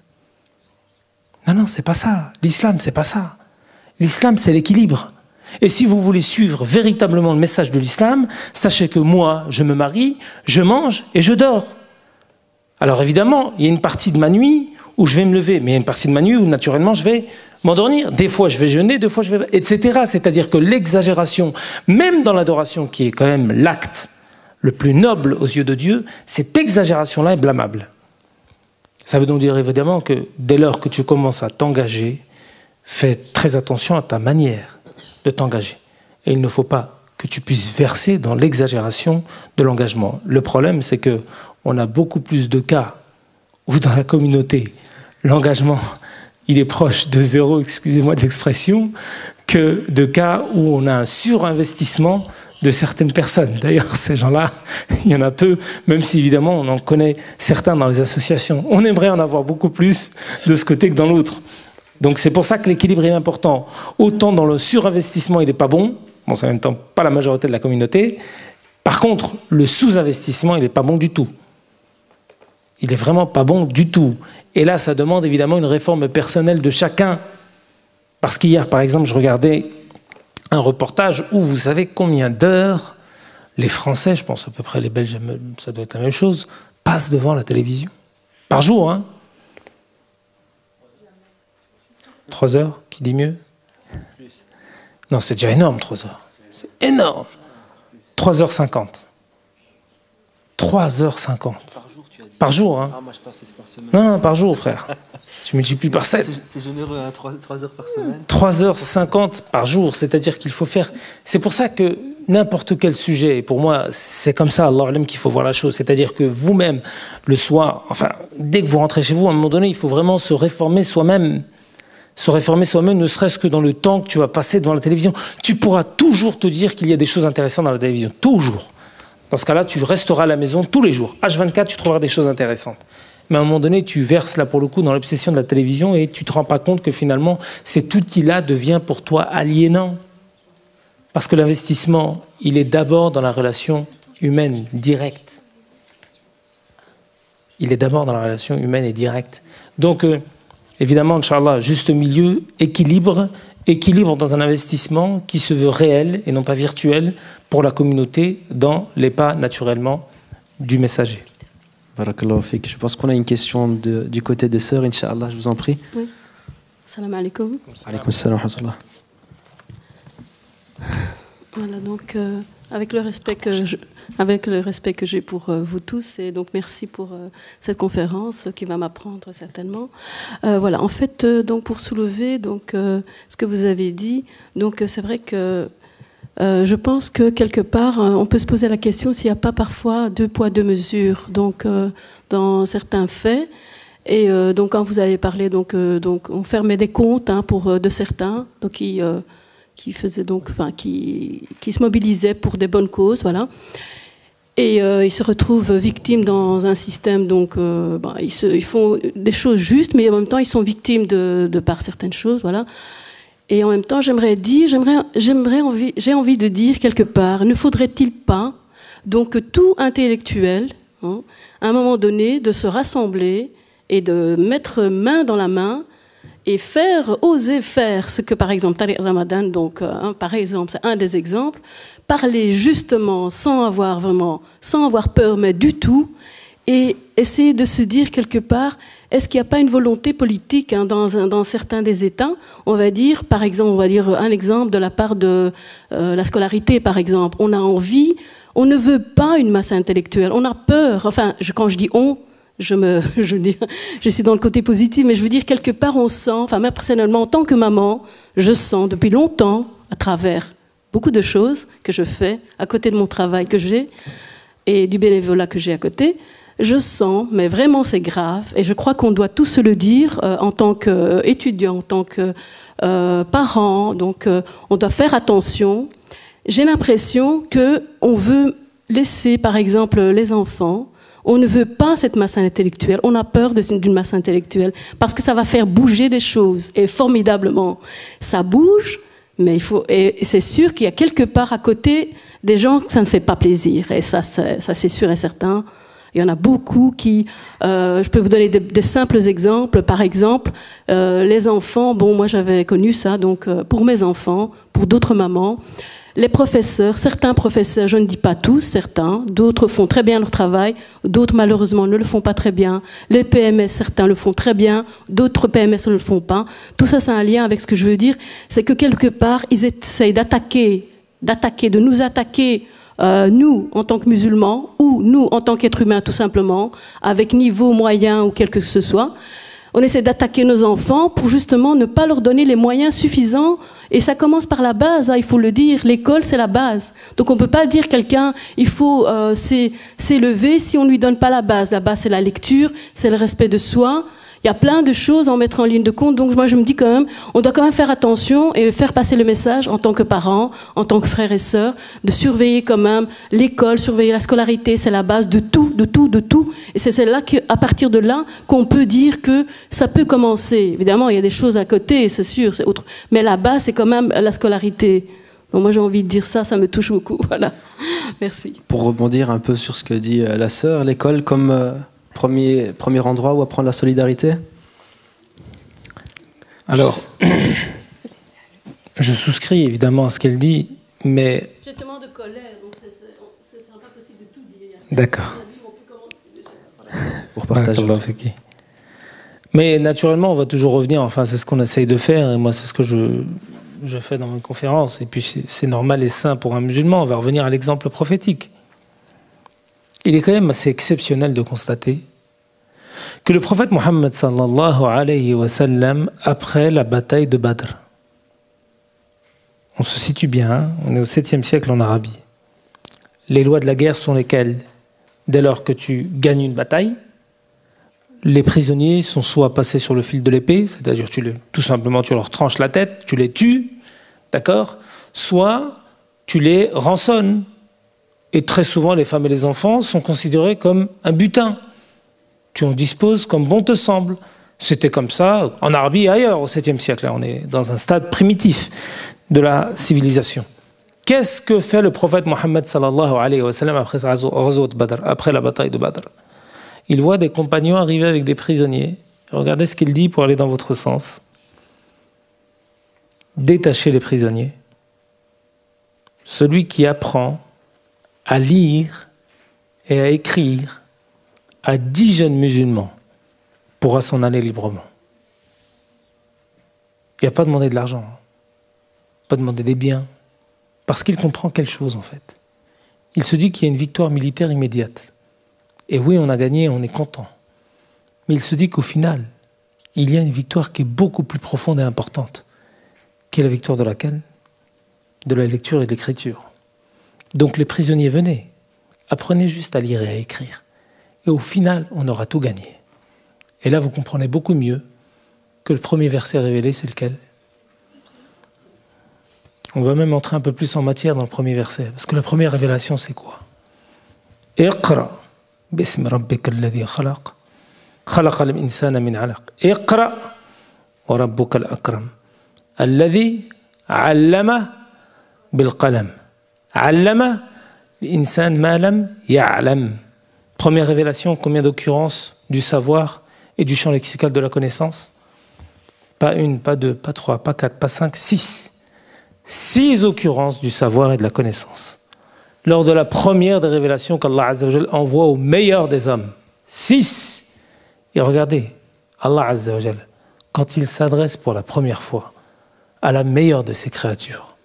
sallam? Non, c'est pas ça. L'islam, c'est pas ça. L'islam, c'est l'équilibre. Et si vous voulez suivre véritablement le message de l'islam, sachez que moi, je me marie, je mange et je dors. Alors évidemment, il y a une partie de ma nuit où je vais me lever, mais il y a une partie de ma nuit où naturellement je vais m'endormir. Des fois je vais jeûner, des fois je vais... etc. C'est-à-dire que l'exagération, même dans l'adoration, qui est quand même l'acte le plus noble aux yeux de Dieu, cette exagération-là est blâmable. Ça veut donc dire évidemment que dès lors que tu commences à t'engager, fais très attention à ta manière de t'engager. Et il ne faut pas que tu puisses verser dans l'exagération de l'engagement. Le problème, c'est qu'on a beaucoup plus de cas où dans la communauté, l'engagement, il est proche de zéro, excusez-moi de l'expression, que de cas où on a un surinvestissement de certaines personnes. D'ailleurs, ces gens-là, il y en a peu, même si évidemment on en connaît certains dans les associations. On aimerait en avoir beaucoup plus de ce côté que dans l'autre. Donc c'est pour ça que l'équilibre est important. Autant dans le surinvestissement, il n'est pas bon. Bon, c'est en même temps pas la majorité de la communauté. Par contre, le sous-investissement, il n'est pas bon du tout. Il n'est vraiment pas bon du tout. Et là, ça demande évidemment une réforme personnelle de chacun. Parce qu'hier, par exemple, je regardais un reportage où vous savez combien d'heures les Français, je pense à peu près les Belges, ça doit être la même chose, passent devant la télévision. Par jour, hein. 3 heures, qui dit mieux? Non, c'est déjà énorme, 3 heures. C'est énorme. 3h50. 3h50. Par jour, hein. Ah, moi je pensais par semaine. Non, par jour, frère. Tu multiplies par 7. C'est généreux, hein, 3 heures par semaine. 3h50 par jour, c'est-à-dire qu'il faut faire... C'est pour ça que n'importe quel sujet, et pour moi, c'est comme ça, Allah alam, qu'il faut voir la chose. C'est-à-dire que vous-même, le soir, enfin, dès que vous rentrez chez vous, à un moment donné, il faut vraiment se réformer soi-même. Se réformer soi-même, ne serait-ce que dans le temps que tu vas passer devant la télévision. Tu pourras toujours te dire qu'il y a des choses intéressantes dans la télévision. Toujours. Dans ce cas-là, tu resteras à la maison tous les jours. H24, tu trouveras des choses intéressantes. Mais à un moment donné, tu verses là pour le coup dans l'obsession de la télévision et tu ne te rends pas compte que finalement, cet outil-là devient pour toi aliénant. Parce que l'investissement, il est d'abord dans la relation humaine directe. Il est d'abord dans la relation humaine et directe. Donc, évidemment, Inch'Allah, juste milieu, équilibre dans un investissement qui se veut réel et non pas virtuel pour la communauté dans les pas naturellement du messager. Barakallahu fik. Je pense qu'on a une question du côté des sœurs, Inch'Allah, je vous en prie. Oui. Salam alaikum. Alaykoum salam wa rahmatullah. Voilà, donc avec le respect que j'ai pour vous tous, et donc merci pour cette conférence qui va m'apprendre certainement. Voilà, en fait, donc pour soulever donc ce que vous avez dit, donc c'est vrai que je pense que quelque part on peut se poser la question s'il n'y a pas parfois 2 poids 2 mesures, donc dans certains faits. Et donc quand vous avez parlé, donc on fermait des comptes pour de certains, donc qui faisaient donc, enfin, qui se mobilisaient pour des bonnes causes, voilà. Et ils se retrouvent victimes dans un système, donc ils font des choses justes, mais en même temps ils sont victimes de par certaines choses, voilà. Et en même temps, j'ai envie de dire quelque part, ne faudrait-il pas donc que tout intellectuel, hein, à un moment donné, de se rassembler et de mettre main dans la main et oser faire ce que, par exemple, Tariq Ramadan, donc, par exemple, c'est un des exemples, parler justement sans avoir peur, mais du tout, et essayer de se dire quelque part, est-ce qu'il n'y a pas une volonté politique hein, dans certains des États, on va dire, par exemple, un exemple de la part de la scolarité, par exemple. On a envie, on ne veut pas une masse intellectuelle, on a peur, enfin, quand je dis on, je suis dans le côté positif, mais je veux dire, quelque part, on sent, enfin, moi, personnellement, en tant que maman, je sens depuis longtemps, à travers beaucoup de choses que je fais, à côté de mon travail que j'ai, et du bénévolat que j'ai à côté, je sens, mais vraiment c'est grave, et je crois qu'on doit tous se le dire en tant qu'étudiants, en tant que parents, donc on doit faire attention. J'ai l'impression qu'on veut laisser, par exemple, les enfants, on ne veut pas cette masse intellectuelle, on a peur d'une masse intellectuelle, parce que ça va faire bouger les choses, et formidablement, ça bouge, mais et c'est sûr qu'il y a quelque part à côté des gens que ça ne fait pas plaisir, et ça c'est sûr et certain. Il y en a beaucoup qui... je peux vous donner des simples exemples. Par exemple, les enfants... Bon, moi, j'avais connu ça, donc pour mes enfants, pour d'autres mamans, les professeurs, certains professeurs, je ne dis pas tous, certains, d'autres font très bien leur travail, d'autres, malheureusement, ne le font pas très bien. Les PMS, certains le font très bien, d'autres PMS ne le font pas. Tout ça, c'est un lien avec ce que je veux dire. C'est que, quelque part, ils essayent de nous attaquer... nous, en tant que musulmans, ou nous, en tant qu'êtres humains, tout simplement, avec niveau moyen ou quel que ce soit, on essaie d'attaquer nos enfants pour justement ne pas leur donner les moyens suffisants. Et ça commence par la base, hein, il faut le dire. L'école, c'est la base. Donc on ne peut pas dire quelqu'un, il faut s'élever si on ne lui donne pas la base. La base, c'est la lecture, c'est le respect de soi. Il y a plein de choses à en mettre en ligne de compte. Donc moi, je me dis quand même, on doit quand même faire attention et faire passer le message en tant que parents, en tant que frères et sœurs, de surveiller quand même l'école, surveiller la scolarité. C'est la base de tout, de tout, de tout. Et c'est là qu'à partir de là qu'on peut dire que ça peut commencer. Évidemment, il y a des choses à côté, c'est sûr, c'est autre. Mais la base, c'est quand même la scolarité. Donc moi, j'ai envie de dire ça me touche beaucoup. Voilà. Merci. Pour rebondir un peu sur ce que dit la sœur, l'école comme... Premier endroit où apprendre la solidarité? Alors, je souscris évidemment à ce qu'elle dit, mais... J'ai tellement de colère, donc ce n'est pas possible de tout dire. D'accord. Pour partager. Mais naturellement, on va toujours revenir, enfin c'est ce qu'on essaye de faire, et moi c'est ce que je fais dans mes conférences, et puis c'est normal et sain pour un musulman, on va revenir à l'exemple prophétique. Il est quand même assez exceptionnel de constater que le prophète Mohammed sallallahu alayhi wa sallam, après la bataille de Badr, on se situe bien, hein, on est au 7e siècle en Arabie. Les lois de la guerre sont lesquelles? Dès lors que tu gagnes une bataille, les prisonniers sont soit passés sur le fil de l'épée, c'est-à-dire tout simplement tu leur tranches la tête, tu les tues, d'accord? Soit tu les rançonnes. Et très souvent, les femmes et les enfants sont considérés comme un butin. Tu en disposes comme bon te semble. C'était comme ça en Arabie et ailleurs au 7e siècle. Là, on est dans un stade primitif de la civilisation. Qu'est-ce que fait le prophète Mohammed sallallahu alayhi wa sallam après la bataille de Badr? Il voit des compagnons arriver avec des prisonniers. Regardez ce qu'il dit pour aller dans votre sens. Détachez les prisonniers. Celui qui apprend à lire et à écrire à 10 jeunes musulmans pourra s'en aller librement. Il n'y a pas demandé de l'argent, pas demander des biens, parce qu'il comprend quelque chose en fait. Il se dit qu'il y a une victoire militaire immédiate. Et oui, on a gagné, on est content. Mais il se dit qu'au final, il y a une victoire qui est beaucoup plus profonde et importante, qui est la victoire de laquelle? De la lecture et de l'écriture. Donc les prisonniers, venez, apprenez juste à lire et à écrire. Et au final, on aura tout gagné. Et là, vous comprenez beaucoup mieux que le premier verset révélé, c'est lequel? On va même entrer un peu plus en matière dans le premier verset. Parce que la première révélation, c'est quoi? Iqra bismi rabbika alladhi khalaq. Khalaqa al-insana min alaq. Iqra wa rabbuka al-akram. Alladhi allama bil qalam. Allama l'insan ma lam ya'lam. Première révélation, combien d'occurrences du savoir et du champ lexical de la connaissance? Pas une, pas deux, pas trois, pas quatre, pas cinq, six. 6 occurrences du savoir et de la connaissance. Lors de la première des révélations qu'Allah Azza wa Jal envoie au meilleur des hommes. 6. Et regardez, Allah Azza wa Jal, quand il s'adresse pour la première fois à la meilleure de ses créatures,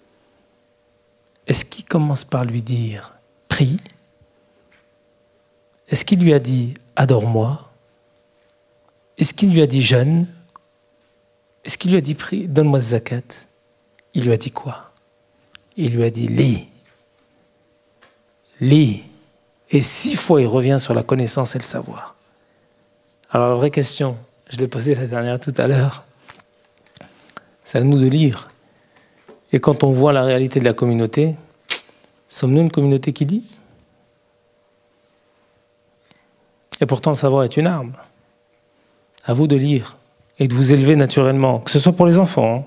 est-ce qu'il commence par lui dire « prie » ? Est-ce qu'il lui a dit « adore-moi » ? Est-ce qu'il lui a dit « jeûne » ? Est-ce qu'il lui a dit « prie, donne-moi zakat » ? Il lui a dit quoi? Il lui a dit « lis ». Lis. Et 6 fois, il revient sur la connaissance et le savoir. Alors la vraie question, je l'ai posée la dernière tout à l'heure, c'est à nous de lire. Et quand on voit la réalité de la communauté, sommes-nous une communauté qui lit? Et pourtant, le savoir est une arme. À vous de lire et de vous élever naturellement, que ce soit pour les enfants, hein,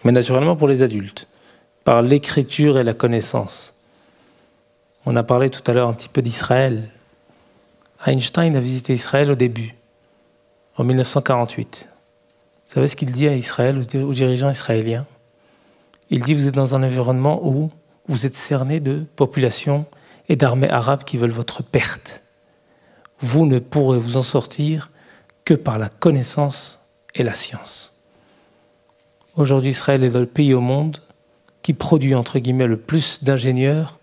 mais naturellement pour les adultes, par l'écriture et la connaissance. On a parlé tout à l'heure un petit peu d'Israël. Einstein a visité Israël au début, en 1948. Vous savez ce qu'il dit à Israël, aux dirigeants israéliens? Il dit, vous êtes dans un environnement où vous êtes cerné de populations et d'armées arabes qui veulent votre perte. Vous ne pourrez vous en sortir que par la connaissance et la science. Aujourd'hui, Israël est le pays au monde qui produit, entre guillemets, le plus d'ingénieurs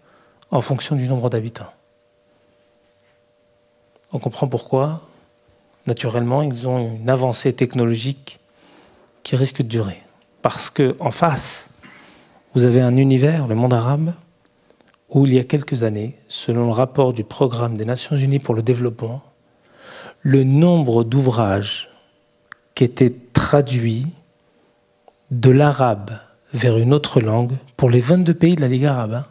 en fonction du nombre d'habitants. On comprend pourquoi, naturellement, ils ont une avancée technologique qui risque de durer. Parce qu'en face, vous avez un univers, le monde arabe, où il y a quelques années, selon le rapport du Programme des Nations Unies pour le développement, le nombre d'ouvrages qui étaient traduits de l'arabe vers une autre langue, pour les 22 pays de la Ligue arabe,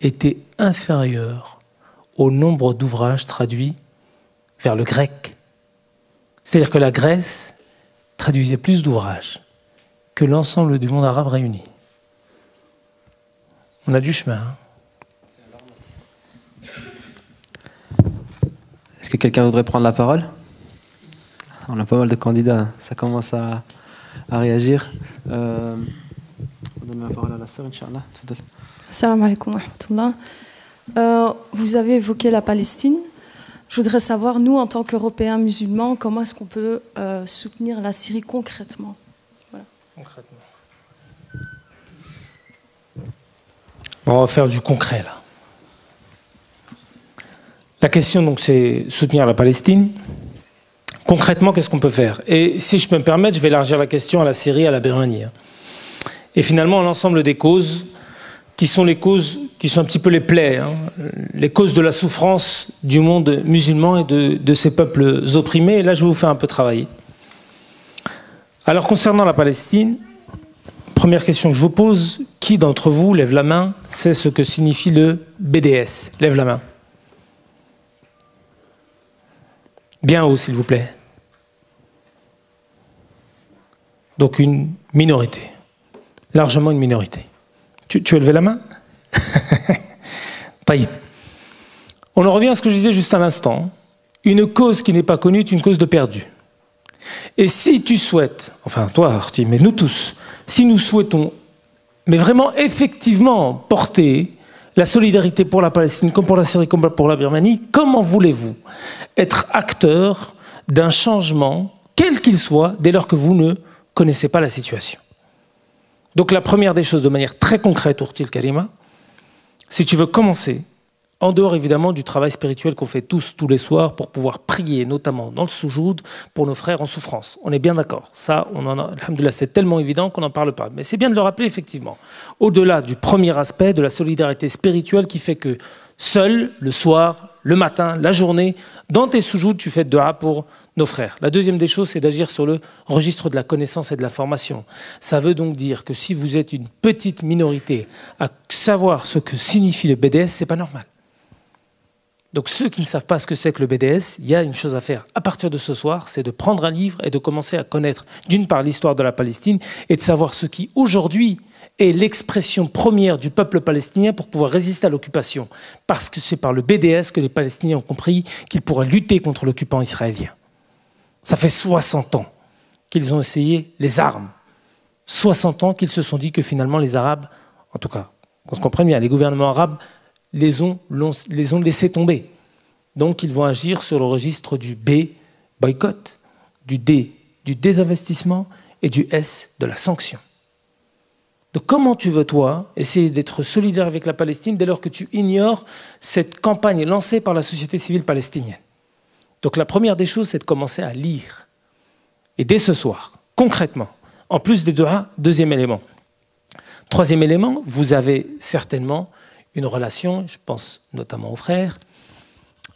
était inférieur au nombre d'ouvrages traduits vers le grec. C'est-à-dire que la Grèce traduisait plus d'ouvrages que l'ensemble du monde arabe réuni. On a du chemin. Est-ce que quelqu'un voudrait prendre la parole? On a pas mal de candidats, ça commence à réagir. On donne la parole à la sœur, Inch'Allah. Salam alaikum wa rahmatullah. Vous avez évoqué la Palestine. Je voudrais savoir, nous, en tant qu'Européens musulmans, comment est-ce qu'on peut soutenir la Syrie concrètement? Voilà. Concrètement. On va faire du concret, là. La question, donc, c'est soutenir la Palestine. Concrètement, qu'est-ce qu'on peut faire? Et si je peux me permettre, je vais élargir la question à la Syrie, à la Birmanie. Et finalement, à l'ensemble des causes, qui sont les causes, qui sont un petit peu les plaies, hein, les causes de la souffrance du monde musulman et de ces peuples opprimés. Et là, je vais vous faire un peu travailler. Alors, concernant la Palestine, première question que je vous pose, qui d'entre vous, lève la main, sait ce que signifie le BDS? Lève la main. Bien haut, s'il vous plaît. Donc une minorité. Largement une minorité. Tu as levé la main? Taïb. On en revient à ce que je disais juste à l'instant. Une cause qui n'est pas connue est une cause de perdu. Et si tu souhaites, enfin toi, Arti, mais nous tous, si nous souhaitons, mais vraiment effectivement porter la solidarité pour la Palestine, comme pour la Syrie, comme pour la Birmanie, comment voulez-vous être acteur d'un changement, quel qu'il soit, dès lors que vous ne connaissez pas la situation? Donc la première des choses, de manière très concrète, Urtil Karima, si tu veux commencer, en dehors évidemment du travail spirituel qu'on fait tous les soirs pour pouvoir prier, notamment dans le soujoud, pour nos frères en souffrance. On est bien d'accord. Ça, on en a, alhamdoulilah, c'est tellement évident qu'on n'en parle pas. Mais c'est bien de le rappeler effectivement. Au-delà du premier aspect de la solidarité spirituelle qui fait que seul, le soir, le matin, la journée, dans tes soujouds, tu fais dua pour nos frères. La deuxième des choses, c'est d'agir sur le registre de la connaissance et de la formation. Ça veut donc dire que si vous êtes une petite minorité à savoir ce que signifie le BDS, c'est pas normal. Donc ceux qui ne savent pas ce que c'est que le BDS, il y a une chose à faire à partir de ce soir, c'est de prendre un livre et de commencer à connaître d'une part l'histoire de la Palestine et de savoir ce qui aujourd'hui est l'expression première du peuple palestinien pour pouvoir résister à l'occupation. Parce que c'est par le BDS que les Palestiniens ont compris qu'ils pourraient lutter contre l'occupant israélien. Ça fait 60 ans qu'ils ont essayé les armes. 60 ans qu'ils se sont dit que finalement les Arabes, en tout cas, qu'on se comprenne bien, les gouvernements arabes les ont laissés tomber. Donc ils vont agir sur le registre du B, boycott, du D, du désinvestissement et du S, de la sanction. Donc comment tu veux, toi, essayer d'être solidaire avec la Palestine dès lors que tu ignores cette campagne lancée par la société civile palestinienne? Donc la première des choses, c'est de commencer à lire. Et dès ce soir, concrètement, en plus des du'a, deuxième élément. Troisième élément, vous avez certainement une relation, je pense notamment aux frères,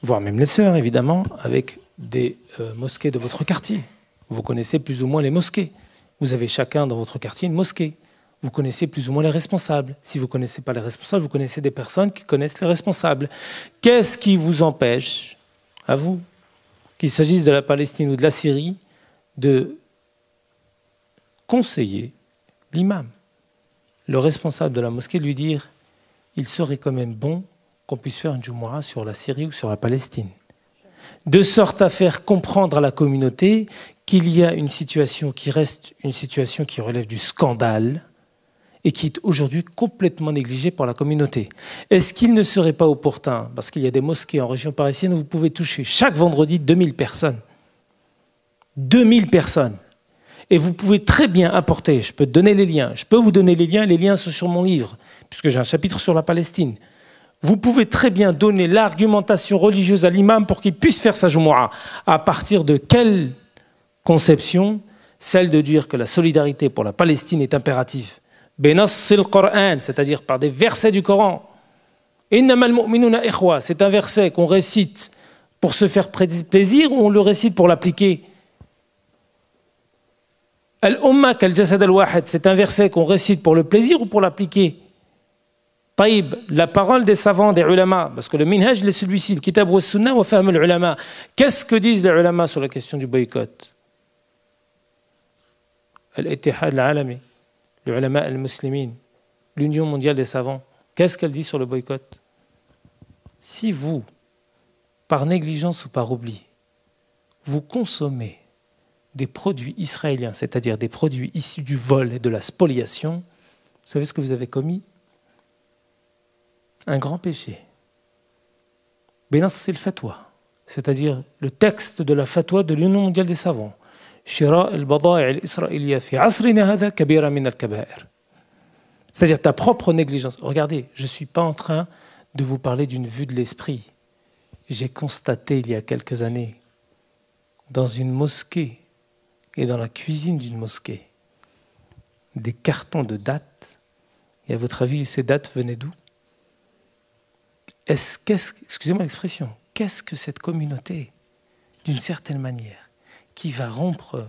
voire même les sœurs évidemment, avec des mosquées de votre quartier. Vous connaissez plus ou moins les mosquées. Vous avez chacun dans votre quartier une mosquée. Vous connaissez plus ou moins les responsables. Si vous ne connaissez pas les responsables, vous connaissez des personnes qui connaissent les responsables. Qu'est-ce qui vous empêche, à vous, qu'il s'agisse de la Palestine ou de la Syrie, de conseiller l'imam, le responsable de la mosquée, de lui dire il serait quand même bon qu'on puisse faire une Jumu'ah sur la Syrie ou sur la Palestine. De sorte à faire comprendre à la communauté qu'il y a une situation qui reste une situation qui relève du scandale et qui est aujourd'hui complètement négligée par la communauté. Est-ce qu'il ne serait pas opportun, parce qu'il y a des mosquées en région parisienne où vous pouvez toucher chaque vendredi 2000 personnes. 2000 personnes. Et vous pouvez très bien apporter, je peux te donner les liens, je peux vous donner les liens sont sur mon livre, puisque j'ai un chapitre sur la Palestine. Vous pouvez très bien donner l'argumentation religieuse à l'imam pour qu'il puisse faire sa Jumu'ah. À partir de quelle conception? Celle de dire que la solidarité pour la Palestine est impérative. Benassil Qur'an, c'est-à-dire par des versets du Coran. Innamal mu'minuna ikhwa, c'est un verset qu'on récite pour se faire plaisir ou on le récite pour l'appliquer? Al-Umma kal-Jasad al-Wahid, c'est un verset qu'on récite pour le plaisir ou pour l'appliquer? Taïb, la parole des savants, des ulama, parce que le minhaj est celui-ci, le kitab wa sunnah wa fahm al-ulama. Qu'est-ce que disent les ulama sur la question du boycott? Al-Ittihad al-Alami, les ulama al-Muslimin, l'Union mondiale des savants. Qu'est-ce qu'elle dit sur le boycott? Si vous, par négligence ou par oubli, vous consommez des produits israéliens, c'est-à-dire des produits issus du vol et de la spoliation, vous savez ce que vous avez commis? Un grand péché. Benas, c'est le fatwa, c'est-à-dire le texte de la fatwa de l'Union mondiale des savants. Shira al-bada'i al-isra'iliya fi asrina hada kabira min al-kaba'ir. C'est-à-dire ta propre négligence. Regardez, je ne suis pas en train de vous parler d'une vue de l'esprit. J'ai constaté il y a quelques années, dans une mosquée et dans la cuisine d'une mosquée, des cartons de dates. Et à votre avis, ces dates venaient d'où? Excusez-moi l'expression, qu'est-ce que cette communauté, d'une certaine manière, qui va rompre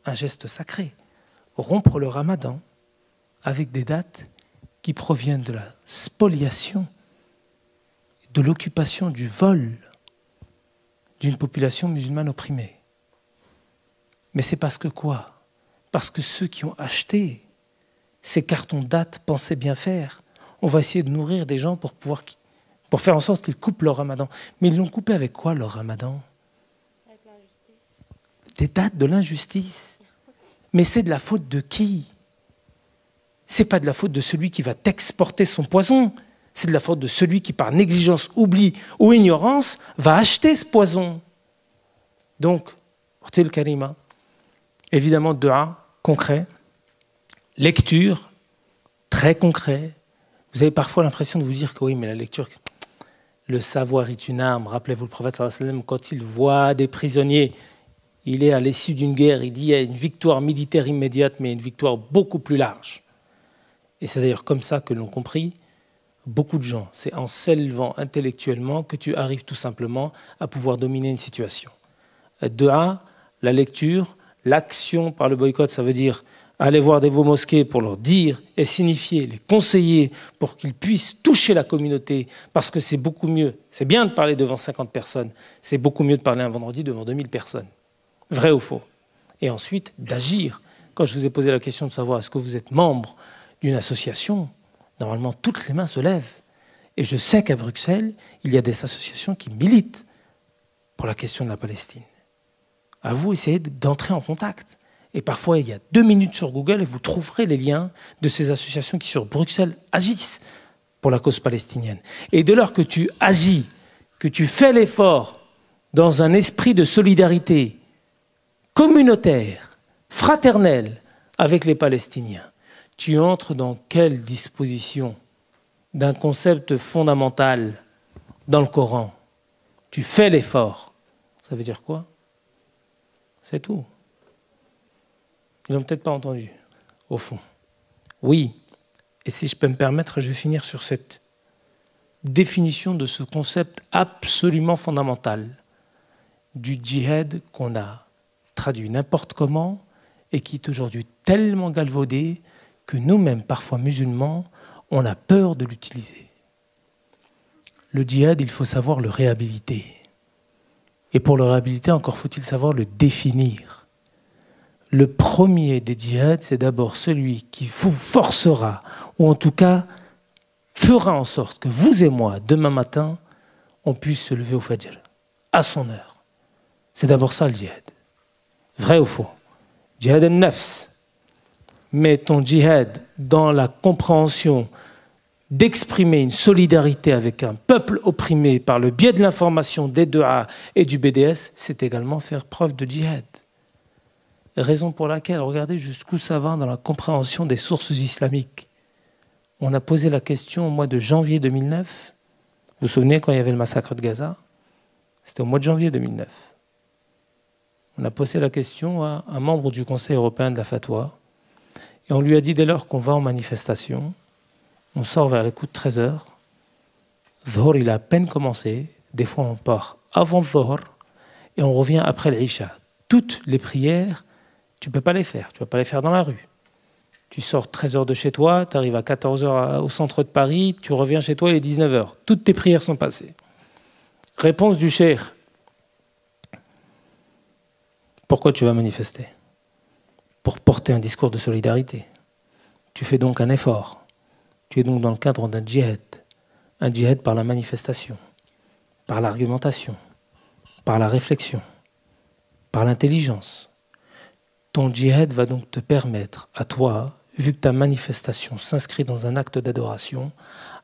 un geste sacré, rompre le ramadan avec des dates qui proviennent de la spoliation, de l'occupation, du vol d'une population musulmane opprimée? Mais c'est parce que quoi? Parce que ceux qui ont acheté ces cartons dates pensaient bien faire. On va essayer de nourrir des gens pour faire en sorte qu'ils coupent leur ramadan. Mais ils l'ont coupé avec quoi, leur ramadan? Avec l'injustice. Des dates de l'injustice. Mais c'est de la faute de qui? C'est pas de la faute de celui qui va t'exporter son poison. C'est de la faute de celui qui, par négligence, oubli ou ignorance, va acheter ce poison. Donc, Urtil Karima, évidemment, dua concret, lecture très concret. Vous avez parfois l'impression de vous dire que oui, mais la lecture, le savoir est une arme. Rappelez-vous le prophète sallallahu alayhi wa sallam, quand il voit des prisonniers, il est à l'issue d'une guerre, il dit il y a une victoire militaire immédiate, mais une victoire beaucoup plus large. Et c'est d'ailleurs comme ça que l'ont compris beaucoup de gens. C'est en s'élevant intellectuellement que tu arrives tout simplement à pouvoir dominer une situation. Dua, la lecture, l'action par le boycott, ça veut dire aller voir des vos mosquées pour leur dire et signifier, les conseiller pour qu'ils puissent toucher la communauté, parce que c'est beaucoup mieux. C'est bien de parler devant 50 personnes, c'est beaucoup mieux de parler un vendredi devant 2000 personnes. Vrai ou faux? Et ensuite, d'agir. Quand je vous ai posé la question de savoir est-ce que vous êtes membre d'une association, normalement, toutes les mains se lèvent. Et je sais qu'à Bruxelles, il y a des associations qui militent pour la question de la Palestine. À vous, essayez d'entrer en contact. Et parfois, il y a 2 minutes sur Google et vous trouverez les liens de ces associations qui, sur Bruxelles, agissent pour la cause palestinienne. Et dès lors que tu agis, que tu fais l'effort dans un esprit de solidarité communautaire, fraternelle avec les Palestiniens, tu entres dans quelle disposition d'un concept fondamental dans le Coran? Tu fais l'effort. Ça veut dire quoi? C'est tout. Ils n'ont peut-être pas entendu, au fond. Oui, et si je peux me permettre, je vais finir sur cette définition de ce concept absolument fondamental du djihad qu'on a traduit n'importe comment et qui est aujourd'hui tellement galvaudé que nous-mêmes, parfois musulmans, on a peur de l'utiliser. Le djihad, il faut savoir le réhabiliter. Et pour le réhabiliter, encore faut-il savoir le définir. Le premier des djihads, c'est d'abord celui qui vous forcera, ou en tout cas fera en sorte que vous et moi, demain matin, on puisse se lever au Fajr, à son heure. C'est d'abord ça le djihad. Vrai ou faux? Djihad al-nafs. Mais ton djihad dans la compréhension d'exprimer une solidarité avec un peuple opprimé par le biais de l'information, des du'a et du BDS, c'est également faire preuve de djihad. Raison pour laquelle, regardez jusqu'où ça va dans la compréhension des sources islamiques. On a posé la question au mois de janvier 2009. Vous vous souvenez quand il y avait le massacre de Gaza? C'était au mois de janvier 2009. On a posé la question à un membre du Conseil européen de la fatwa. Et on lui a dit dès lors qu'on va en manifestation, on sort vers les coups de 13 h. Dhuhr, il a à peine commencé. Des fois, on part avant Dhuhr et on revient après l'Isha. Toutes les prières, tu ne peux pas les faire. Tu ne vas pas les faire dans la rue. Tu sors 13 h de chez toi, tu arrives à 14 h au centre de Paris, tu reviens chez toi, il est 19 h. Toutes tes prières sont passées. Réponse du cheikh. Pourquoi tu vas manifester? Pour porter un discours de solidarité. Tu fais donc un effort. Tu es donc dans le cadre d'un djihad. Un djihad par la manifestation, par l'argumentation, par la réflexion, par l'intelligence. Ton djihad va donc te permettre à toi, vu que ta manifestation s'inscrit dans un acte d'adoration,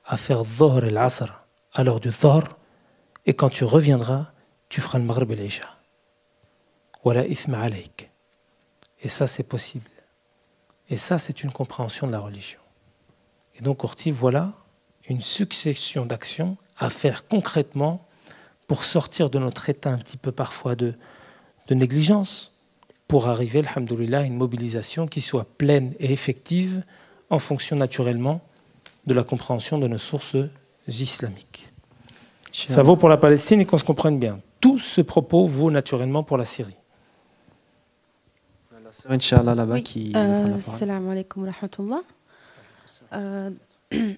à faire Dhuhr et l'Asr à l'heure du Dhuhr, et quand tu reviendras, tu feras le Maghrib et l'Isha. Wala ithma alayk. Et ça, c'est possible. Et ça, c'est une compréhension de la religion. Et donc, Orti, voilà une succession d'actions à faire concrètement pour sortir de notre état un petit peu parfois de négligence, pour arriver, alhamdoulilah, à une mobilisation qui soit pleine et effective en fonction naturellement de la compréhension de nos sources islamiques. Ça vaut pour la Palestine et qu'on se comprenne bien. Tout ce propos vaut naturellement pour la Syrie. La sœur, Inch'Allah, là-bas, oui, qui... Salam alaikum wa rahmatullah.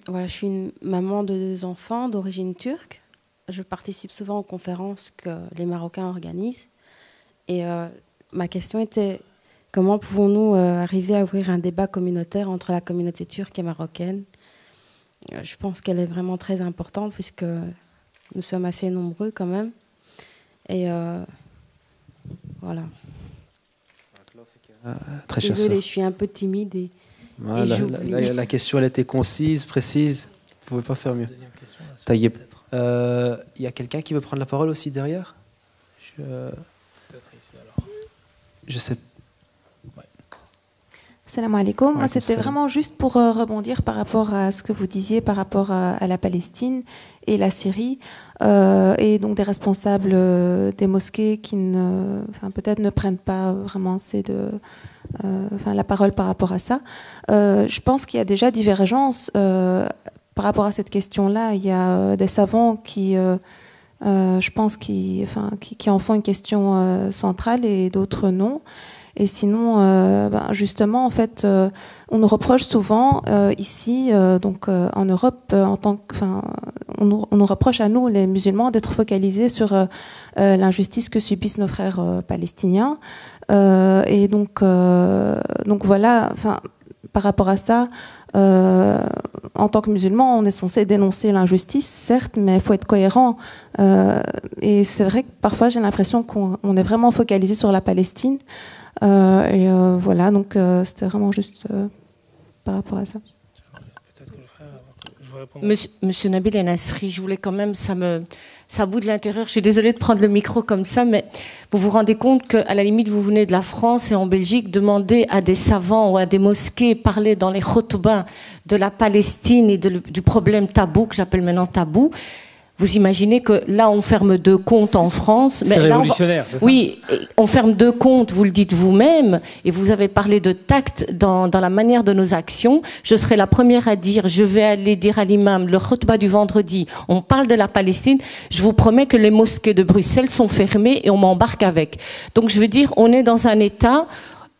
Voilà, je suis une maman de 2 enfants d'origine turque. Je participe souvent aux conférences que les Marocains organisent. Et ma question était, comment pouvons-nous arriver à ouvrir un débat communautaire entre la communauté turque et marocaine? Je pense qu'elle est vraiment très importante puisque nous sommes assez nombreux quand même. Et voilà. Très cher. Désolée, je suis un peu timide et la question, elle était concise, précise. Vous ne pouvez pas faire mieux. Taïeb. Il y a quelqu'un qui veut prendre la parole aussi derrière? Je sais. Ouais. Salam alaikum. Moi, c'était vraiment juste pour rebondir par rapport à ce que vous disiez par rapport à la Palestine et la Syrie, et donc des responsables des mosquées qui peut-être ne prennent pas vraiment assez la parole par rapport à ça. Je pense qu'il y a déjà divergence par rapport à cette question-là. Il y a des savants qui je pense, qui en font une question centrale et d'autres non. Et sinon, justement, en fait, on nous reproche souvent ici, en Europe, on nous reproche à nous, les musulmans, d'être focalisés sur l'injustice que subissent nos frères palestiniens. Et donc voilà, enfin, par rapport à ça, en tant que musulman, on est censé dénoncer l'injustice, certes, mais il faut être cohérent. Et c'est vrai que parfois, j'ai l'impression qu'on est vraiment focalisé sur la Palestine. Voilà, donc c'était vraiment juste par rapport à ça. Monsieur Nabil El Nasri, je voulais quand même, ça bout de l'intérieur, je suis désolée de prendre le micro comme ça, mais vous vous rendez compte qu'à la limite, vous venez de la France et en Belgique, demander à des savants ou à des mosquées, parler dans les khotbas de la Palestine et du problème tabou, que j'appelle maintenant tabou. Vous imaginez que là, on ferme 2 comptes en France. C'est révolutionnaire, c'est ça? Oui, on ferme 2 comptes, vous le dites vous-même, et vous avez parlé de tact dans la manière de nos actions. Je serai la première à dire, je vais aller dire à l'imam, le khutbah du vendredi, on parle de la Palestine, je vous promets que les mosquées de Bruxelles sont fermées et on m'embarque avec. Donc je veux dire, on est dans un état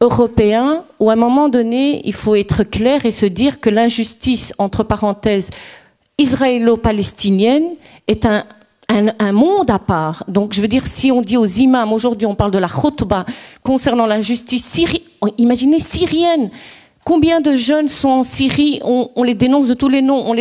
européen où à un moment donné, il faut être clair et se dire que l'injustice, entre parenthèses, israélo-palestinienne est un monde à part. Donc, je veux dire, si on dit aux imams, aujourd'hui, on parle de la khutbah concernant la justice syrienne, imaginez syrienne. Combien de jeunes sont en Syrie, on les dénonce de tous les noms, on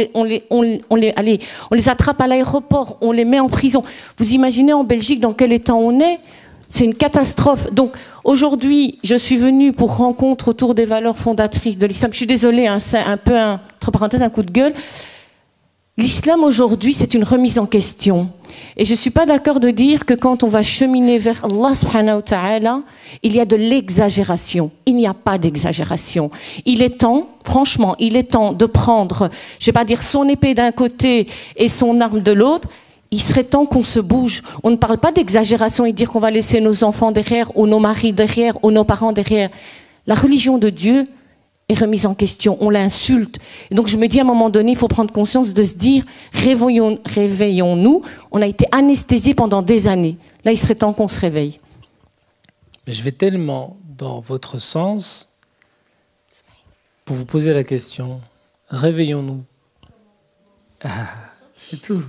les attrape à l'aéroport, on les met en prison. Vous imaginez en Belgique dans quel état on est? C'est une catastrophe. Donc, aujourd'hui, je suis venue pour rencontre autour des valeurs fondatrices de l'islam. Je suis désolée, hein, c'est un peu, entre parenthèses, un coup de gueule. L'islam aujourd'hui, c'est une remise en question. Et je ne suis pas d'accord de dire que quand on va cheminer vers Allah subhanahu wa ta'ala, il y a de l'exagération. Il n'y a pas d'exagération. Il est temps, franchement, il est temps de prendre, je ne vais pas dire son épée d'un côté et son arme de l'autre. Il serait temps qu'on se bouge. On ne parle pas d'exagération et dire qu'on va laisser nos enfants derrière, ou nos maris derrière, ou nos parents derrière. La religion de Dieu est remise en question, on l'insulte. Et donc je me dis à un moment donné, il faut prendre conscience de se dire, réveillons-nous, on a été anesthésiés pendant des années. Là, il serait temps qu'on se réveille. Mais je vais tellement dans votre sens pour vous poser la question, réveillons-nous. Ah, c'est tout.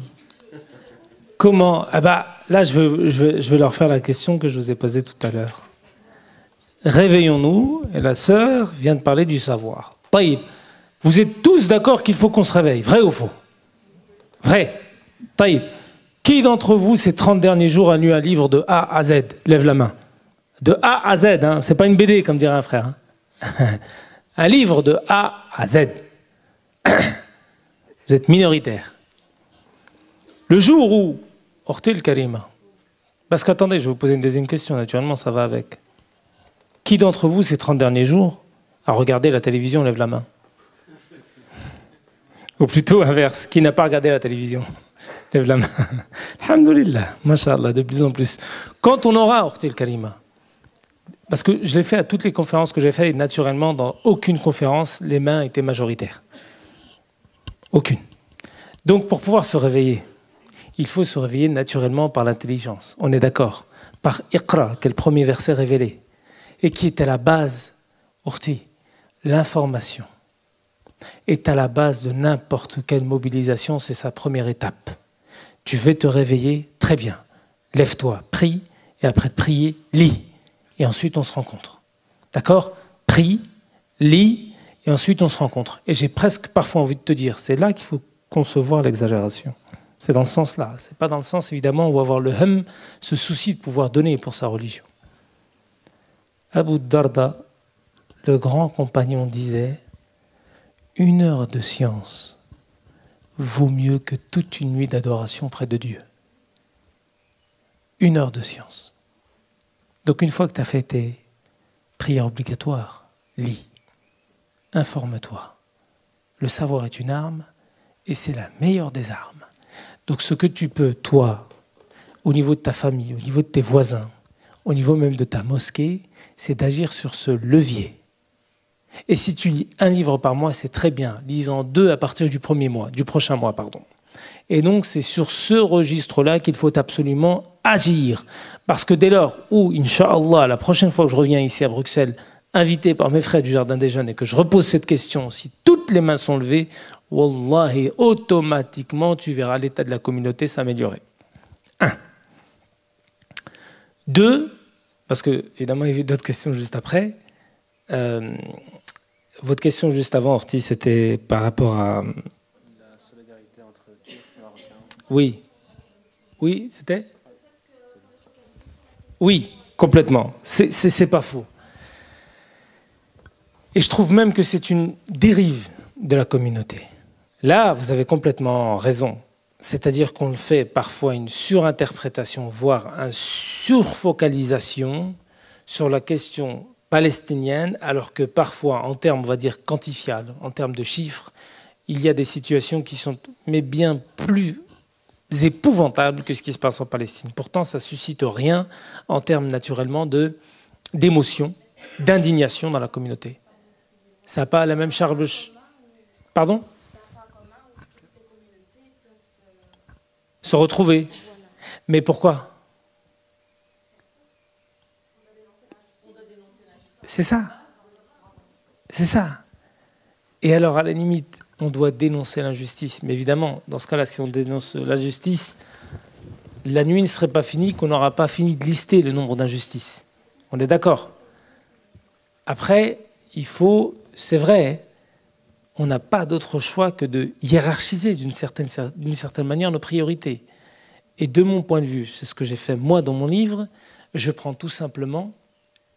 Comment? Là, je vais leur faire la question que je vous ai posée tout à l'heure. Réveillons-nous, et la sœur vient de parler du savoir. Taïb, vous êtes tous d'accord qu'il faut qu'on se réveille, vrai ou faux? Vrai. Taïb, qui d'entre vous, ces 30 derniers jours, a lu un livre de A à Z? Lève la main. De A à Z, hein, c'est pas une BD, comme dirait un frère. Hein. Un livre de A à Z. Vous êtes minoritaire. Le jour où, Ortil Karima, parce qu'attendez, je vais vous poser une deuxième question, naturellement, ça va avec. Qui d'entre vous, ces 30 derniers jours, a regardé la télévision, lève la main? Ou plutôt inverse, qui n'a pas regardé la télévision? Lève la main. Alhamdulillah, mashallah, de plus en plus. Quand on aura, Ortil Karima, parce que je l'ai fait à toutes les conférences que j'ai faites, et naturellement, dans aucune conférence, les mains étaient majoritaires. Aucune. Donc, pour pouvoir se réveiller, il faut se réveiller naturellement par l'intelligence. On est d'accord? Par Iqra, qui est le premier verset révélé. Et qui est à la base, Orti, l'information est à la base de n'importe quelle mobilisation, c'est sa première étape. Tu veux te réveiller, très bien. Lève-toi, prie, et après de prier, lis. Et ensuite on se rencontre. D'accord? Prie, lis, et ensuite on se rencontre. Et j'ai presque parfois envie de te dire, c'est là qu'il faut concevoir l'exagération. C'est dans ce sens-là. C'est pas dans le sens, évidemment, où on va avoir le hum, ce souci de pouvoir donner pour sa religion. Abu Darda, le grand compagnon, disait « 1 heure de science vaut mieux que toute une nuit d'adoration près de Dieu. » 1 heure de science. Donc une fois que tu as fait tes prières obligatoires, lis, informe-toi. Le savoir est une arme et c'est la meilleure des armes. Donc ce que tu peux, toi, au niveau de ta famille, au niveau de tes voisins, au niveau même de ta mosquée, c'est d'agir sur ce levier. Et si tu lis 1 livre par mois, c'est très bien. Lis-en 2 à partir du prochain mois. Et donc, c'est sur ce registre-là qu'il faut absolument agir. Parce que dès lors où, Inch'Allah, la prochaine fois que je reviens ici à Bruxelles, invité par mes frères du Jardin des Jeunes, et que je repose cette question, si toutes les mains sont levées, Wallahi, automatiquement, tu verras l'état de la communauté s'améliorer. 1. 2, parce que, évidemment, il y a eu d'autres questions juste après. Votre question juste avant, Ortiz, c'était par rapport à... La solidarité entre Turcs et Marocains. Oui. Oui, c'était ? Oui, complètement. C'est pas faux. Et je trouve même que c'est une dérive de la communauté. Là, vous avez complètement raison. C'est-à-dire qu'on fait parfois une surinterprétation, voire une surfocalisation sur la question palestinienne, alors que parfois, en termes, on va dire, quantifiables, en termes de chiffres, il y a des situations qui sont mais bien plus épouvantables que ce qui se passe en Palestine. Pourtant, ça ne suscite rien en termes, naturellement, d'émotion, d'indignation dans la communauté. Ça n'a pas la même charge... Pardon ? Se retrouver. Mais pourquoi ? C'est ça. C'est ça. Et alors, à la limite, on doit dénoncer l'injustice. Mais évidemment, dans ce cas-là, si on dénonce l'injustice, la nuit ne serait pas finie, qu'on n'aura pas fini de lister le nombre d'injustices. On est d'accord ? Après, il faut, c'est vrai, on n'a pas d'autre choix que de hiérarchiser d'une certaine manière nos priorités. Et de mon point de vue, c'est ce que j'ai fait moi dans mon livre, je prends tout simplement,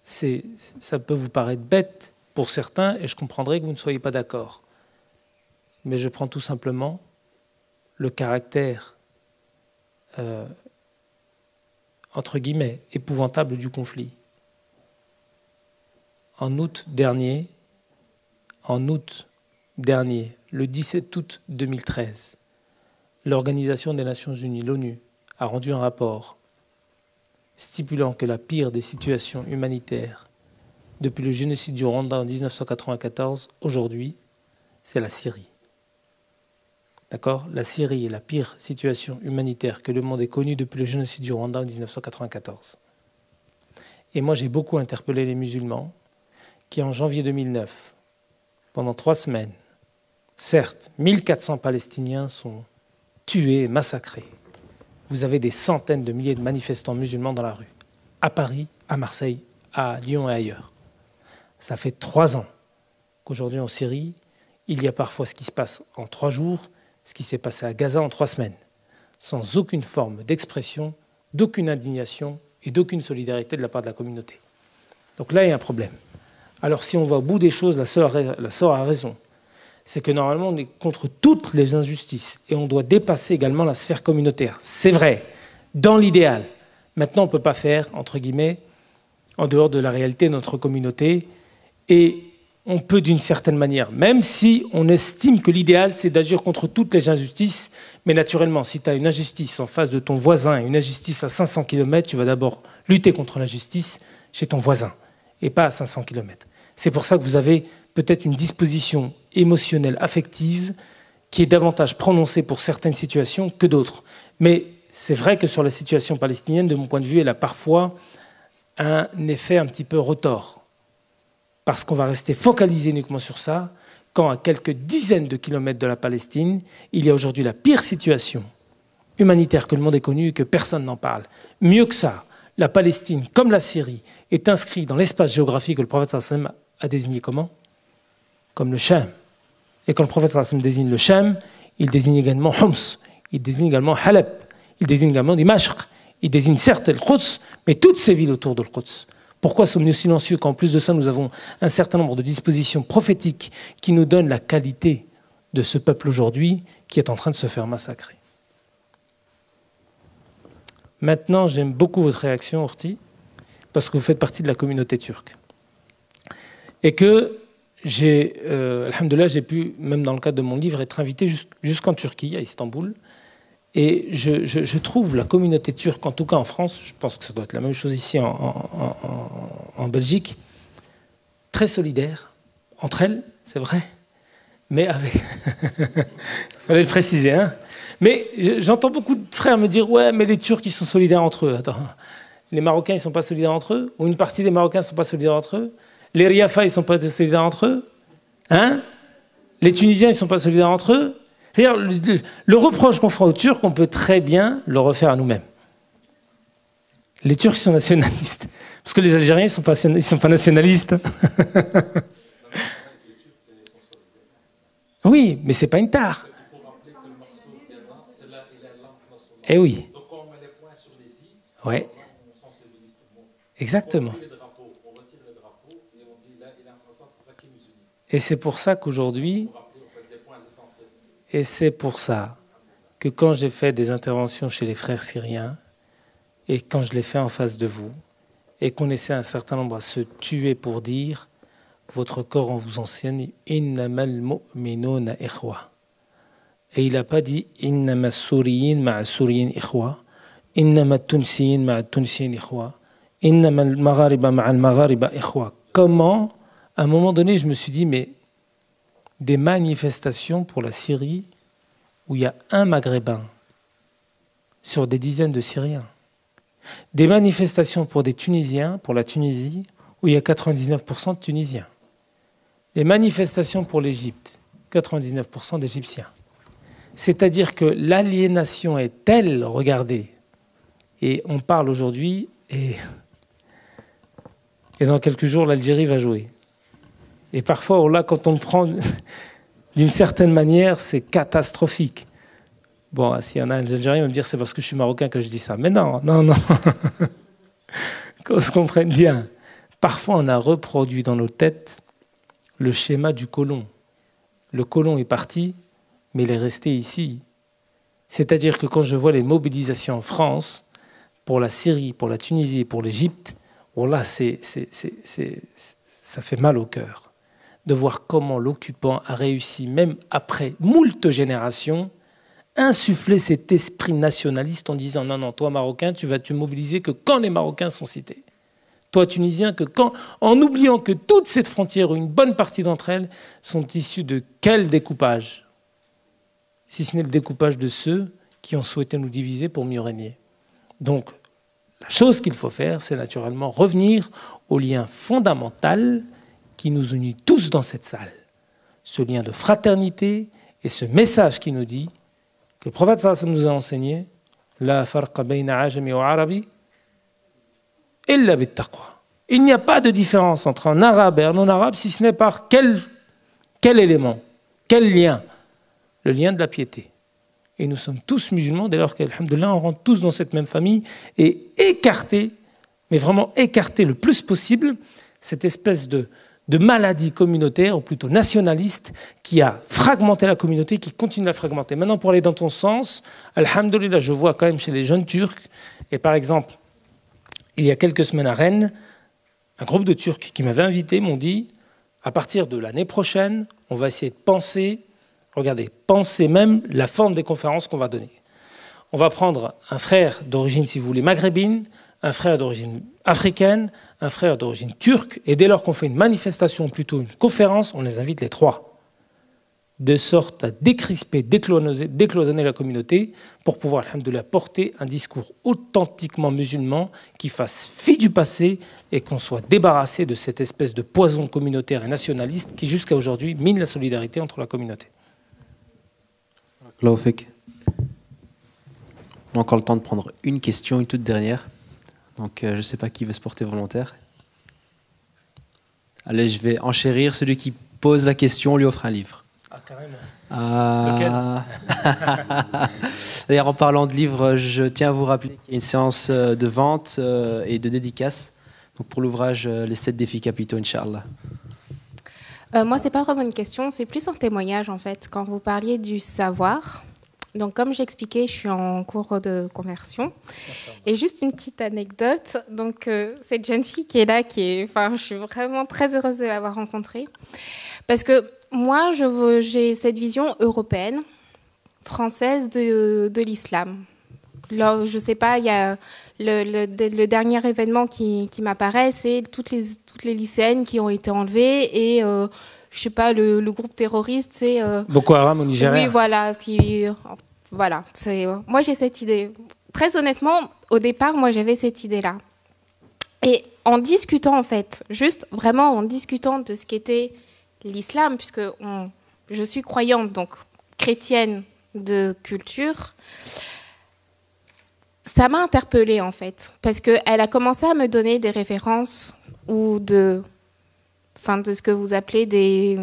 ça peut vous paraître bête pour certains, et je comprendrai que vous ne soyez pas d'accord. Mais je prends tout simplement le caractère, entre guillemets, épouvantable du conflit. En août dernier, le 17 août 2013, l'Organisation des Nations Unies, l'ONU, a rendu un rapport stipulant que la pire des situations humanitaires depuis le génocide du Rwanda en 1994, aujourd'hui, c'est la Syrie. D'accord ? La Syrie est la pire situation humanitaire que le monde ait connue depuis le génocide du Rwanda en 1994. Et moi, j'ai beaucoup interpellé les musulmans qui, en janvier 2009, pendant 3 semaines, certes, 1400 Palestiniens sont tués et massacrés. Vous avez des centaines de milliers de manifestants musulmans dans la rue, à Paris, à Marseille, à Lyon et ailleurs. Ça fait 3 ans qu'aujourd'hui en Syrie, il y a parfois ce qui se passe en 3 jours, ce qui s'est passé à Gaza en 3 semaines, sans aucune forme d'expression, d'aucune indignation et d'aucune solidarité de la part de la communauté. Donc là, il y a un problème. Alors si on va au bout des choses, la sœur a raison. C'est que normalement, on est contre toutes les injustices et on doit dépasser également la sphère communautaire. C'est vrai, dans l'idéal. Maintenant, on ne peut pas faire, entre guillemets, en dehors de la réalité de notre communauté. Et on peut d'une certaine manière, même si on estime que l'idéal, c'est d'agir contre toutes les injustices, mais naturellement, si tu as une injustice en face de ton voisin, une injustice à 500 km, tu vas d'abord lutter contre l'injustice chez ton voisin, et pas à 500 km. C'est pour ça que vous avez peut-être une disposition émotionnelle, affective, qui est davantage prononcée pour certaines situations que d'autres. Mais c'est vrai que sur la situation palestinienne, de mon point de vue, elle a parfois un effet un petit peu retors. Parce qu'on va rester focalisé uniquement sur ça, quand à quelques dizaines de kilomètres de la Palestine, il y a aujourd'hui la pire situation humanitaire que le monde ait connue et que personne n'en parle. Mieux que ça, la Palestine, comme la Syrie, est inscrite dans l'espace géographique que le prophète sallam a désigné comment ? Comme le Sham. Et quand le prophète sallam désigne le Sham, il désigne également Homs, il désigne également Haleb, il désigne également Dimashq, il désigne certes El Quds, mais toutes ces villes autour de El Quds. Pourquoi sommes-nous silencieux quand en plus de ça, nous avons un certain nombre de dispositions prophétiques qui nous donnent la qualité de ce peuple aujourd'hui qui est en train de se faire massacrer ? Maintenant, j'aime beaucoup votre réaction, Orti, parce que vous faites partie de la communauté turque. Et que alhamdoulilah, j'ai pu, même dans le cadre de mon livre, être invité jusqu'en Turquie, à Istanbul. Et je trouve la communauté turque, en tout cas en France, je pense que ça doit être la même chose ici en Belgique, très solidaire, entre elles, c'est vrai, mais avec... Il fallait le préciser, hein, Mais j'entends beaucoup de frères me dire « Ouais, mais les Turcs, ils sont solidaires entre eux. » Attends, les Marocains, ils ne sont pas solidaires entre eux? Ou une partie des Marocains ne sont pas solidaires entre eux? Les Riafa, ils ne sont pas solidaires entre eux? Hein? Les Tunisiens, ils ne sont pas solidaires entre eux? C'est-à-dire, le reproche qu'on fera aux Turcs, on peut très bien le refaire à nous-mêmes. Les Turcs sont nationalistes. Parce que les Algériens, ils ne sont pas nationalistes. Oui, mais ce n'est pas une tare. Eh oui. Ouais. Exactement. Et c'est pour ça qu'aujourd'hui, et c'est pour ça que quand j'ai fait des interventions chez les frères syriens, et quand je l'ai fait en face de vous, et qu'on essaie un certain nombre à se tuer pour dire votre Coran vous enseigne innamal mu'minuna ikhwa. Et il n'a pas dit innama souriyin ma'a souriyin ikhwa, innama tunsiyin ma'a tunsiyin ikhwa, innama al-maghariba ma'a al-maghariba ikhwa. Comment, à un moment donné, je me suis dit, mais des manifestations pour la Syrie où il y a un Maghrébin sur des dizaines de Syriens. Des manifestations pour des Tunisiens, pour la Tunisie, où il y a 99% de Tunisiens. Des manifestations pour l'Égypte, 99% d'Égyptiens. C'est-à-dire que l'aliénation est telle, regardez, et on parle aujourd'hui, et dans quelques jours, l'Algérie va jouer. Et parfois, là, quand on le prend d'une certaine manière, c'est catastrophique. Bon, s'il y en a un Algérien, il va me dire c'est parce que je suis marocain que je dis ça. Mais non, non, non. Qu'on se comprenne bien. Parfois, on a reproduit dans nos têtes le schéma du colon. Le colon est parti, mais il est resté ici. C'est-à-dire que quand je vois les mobilisations en France, pour la Syrie, pour la Tunisie et pour l'Égypte, bon là, ça fait mal au cœur de voir comment l'occupant a réussi, même après moult générations, insuffler cet esprit nationaliste en disant non, non, toi Marocain, tu vas te mobiliser que quand les Marocains sont cités. Toi Tunisien, que quand, en oubliant que toute cette frontière, ou une bonne partie d'entre elles, sont issues de quel découpage? Si ce n'est le découpage de ceux qui ont souhaité nous diviser pour mieux régner. Donc, la chose qu'il faut faire, c'est naturellement revenir au lien fondamental qui nous unit tous dans cette salle. Ce lien de fraternité et ce message qui nous dit que le prophète sallallahu alayhi wa sallam nous a enseigné la farqa bayna ajami wa arabi illa bit taqwa. Il n'y a pas de différence entre un arabe et un non-arabe si ce n'est par quel élément, quel lien? Le lien de la piété. Et nous sommes tous musulmans dès lors qu'alhamdoulilah on rentre tous dans cette même famille et écarter, mais vraiment écarter le plus possible cette espèce de maladie communautaire, ou plutôt nationaliste, qui a fragmenté la communauté, qui continue à la fragmenter. Maintenant, pour aller dans ton sens, alhamdoulilah, je vois quand même chez les jeunes Turcs, et par exemple, il y a quelques semaines à Rennes, un groupe de Turcs qui m'avait invité m'ont dit, à partir de l'année prochaine, on va essayer de penser, regardez, penser même la forme des conférences qu'on va donner. On va prendre un frère d'origine, si vous voulez, maghrébine, un frère d'origine africaine, un frère d'origine turque, et dès lors qu'on fait une manifestation, plutôt une conférence, on les invite les trois, de sorte à décrisper, décloisonner la communauté, pour pouvoir, alhamdoulilah, porter un discours authentiquement musulman qui fasse fi du passé et qu'on soit débarrassé de cette espèce de poison communautaire et nationaliste qui, jusqu'à aujourd'hui, mine la solidarité entre la communauté. On a encore le temps de prendre une question, une toute dernière. Donc, je ne sais pas qui veut se porter volontaire. Allez, je vais enchérir. Celui qui pose la question, on lui offre un livre. Ah, carrément. Lequel? D'ailleurs, en parlant de livres, je tiens à vous rappeler qu'il y a une séance de vente et de dédicace. Donc, pour l'ouvrage Les 7 défis capitaux, Inch'Allah. Moi, ce n'est pas vraiment une question, c'est plus un témoignage, en fait. Quand vous parliez du savoir... Donc, comme j'expliquais, je suis en cours de conversion. Et juste une petite anecdote. Donc, cette jeune fille qui est là, je suis vraiment très heureuse de l'avoir rencontrée. Parce que moi, j'ai cette vision européenne, française de l'islam. Là, je ne sais pas, il y a le dernier événement qui m'apparaît, c'est toutes les lycéennes qui ont été enlevées et... je sais pas, le groupe terroriste, c'est... Boko Haram au Nigeria. Oui, voilà. voilà, moi j'ai cette idée. Très honnêtement, au départ, moi j'avais cette idée-là. Et en discutant en fait, juste vraiment en discutant de ce qu'était l'islam, puisque je suis croyante, donc chrétienne de culture, ça m'a interpellée en fait, parce qu'elle a commencé à me donner des références ou de ce que vous appelez des,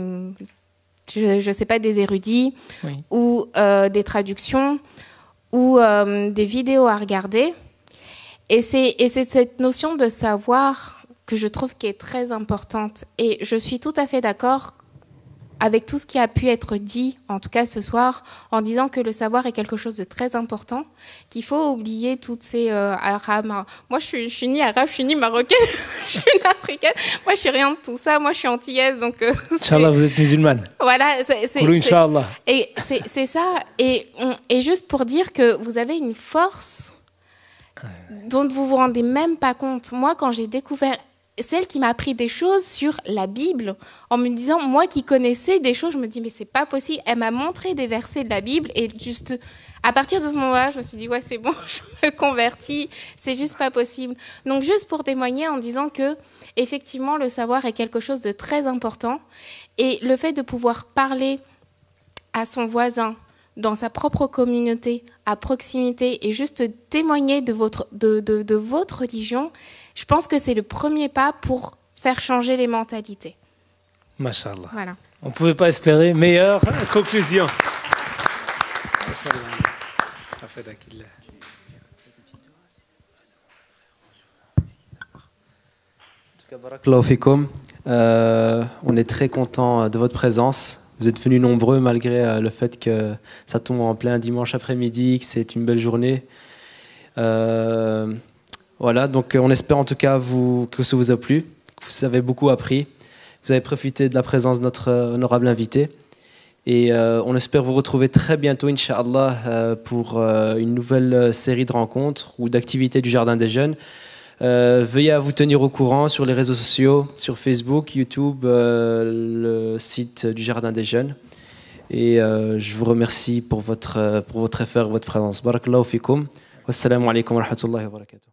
je sais pas, des érudits, oui, ou des traductions ou des vidéos à regarder. Et c'est cette notion de savoir que je trouve qui est très importante. Et je suis tout à fait d'accord avec tout ce qui a pu être dit, en tout cas ce soir, en disant que le savoir est quelque chose de très important, qu'il faut oublier toutes ces arabes. Moi, je suis ni arabe, je suis ni marocaine, je suis ni africaine. Moi, je suis rien de tout ça. Moi, je suis antillaise, donc. Inch'Allah, vous êtes musulmane. Voilà, Inch'Allah. Et c'est ça. Et juste pour dire que vous avez une force dont vous vous rendez même pas compte. Moi, quand j'ai découvert celle qui m'a appris des choses sur la Bible, en me disant, moi qui connaissais des choses, je me dis, mais c'est pas possible. Elle m'a montré des versets de la Bible et juste, à partir de ce moment-là, je me suis dit, ouais, c'est bon, je me convertis, c'est juste pas possible. Donc, juste pour témoigner en disant que, effectivement, le savoir est quelque chose de très important et le fait de pouvoir parler à son voisin, dans sa propre communauté, à proximité, et juste témoigner de votre religion, je pense que c'est le premier pas pour faire changer les mentalités. Masha'Allah. Voilà. On ne pouvait pas espérer meilleure conclusion. On est très content de votre présence. Vous êtes venus nombreux malgré le fait que ça tombe en plein dimanche après-midi, que c'est une belle journée. Voilà, donc on espère en tout cas que ça vous a plu, que vous avez beaucoup appris, vous avez profité de la présence de notre honorable invité. Et on espère vous retrouver très bientôt, Inch'Allah, pour une nouvelle série de rencontres ou d'activités du Jardin des Jeunes. Veuillez à vous tenir au courant sur les réseaux sociaux, sur Facebook, YouTube, le site du Jardin des Jeunes. Et je vous remercie pour votre effort et votre présence. Barakallahu fikoum. Wassalamu alaikum wa rahmatullahi wa barakatuh.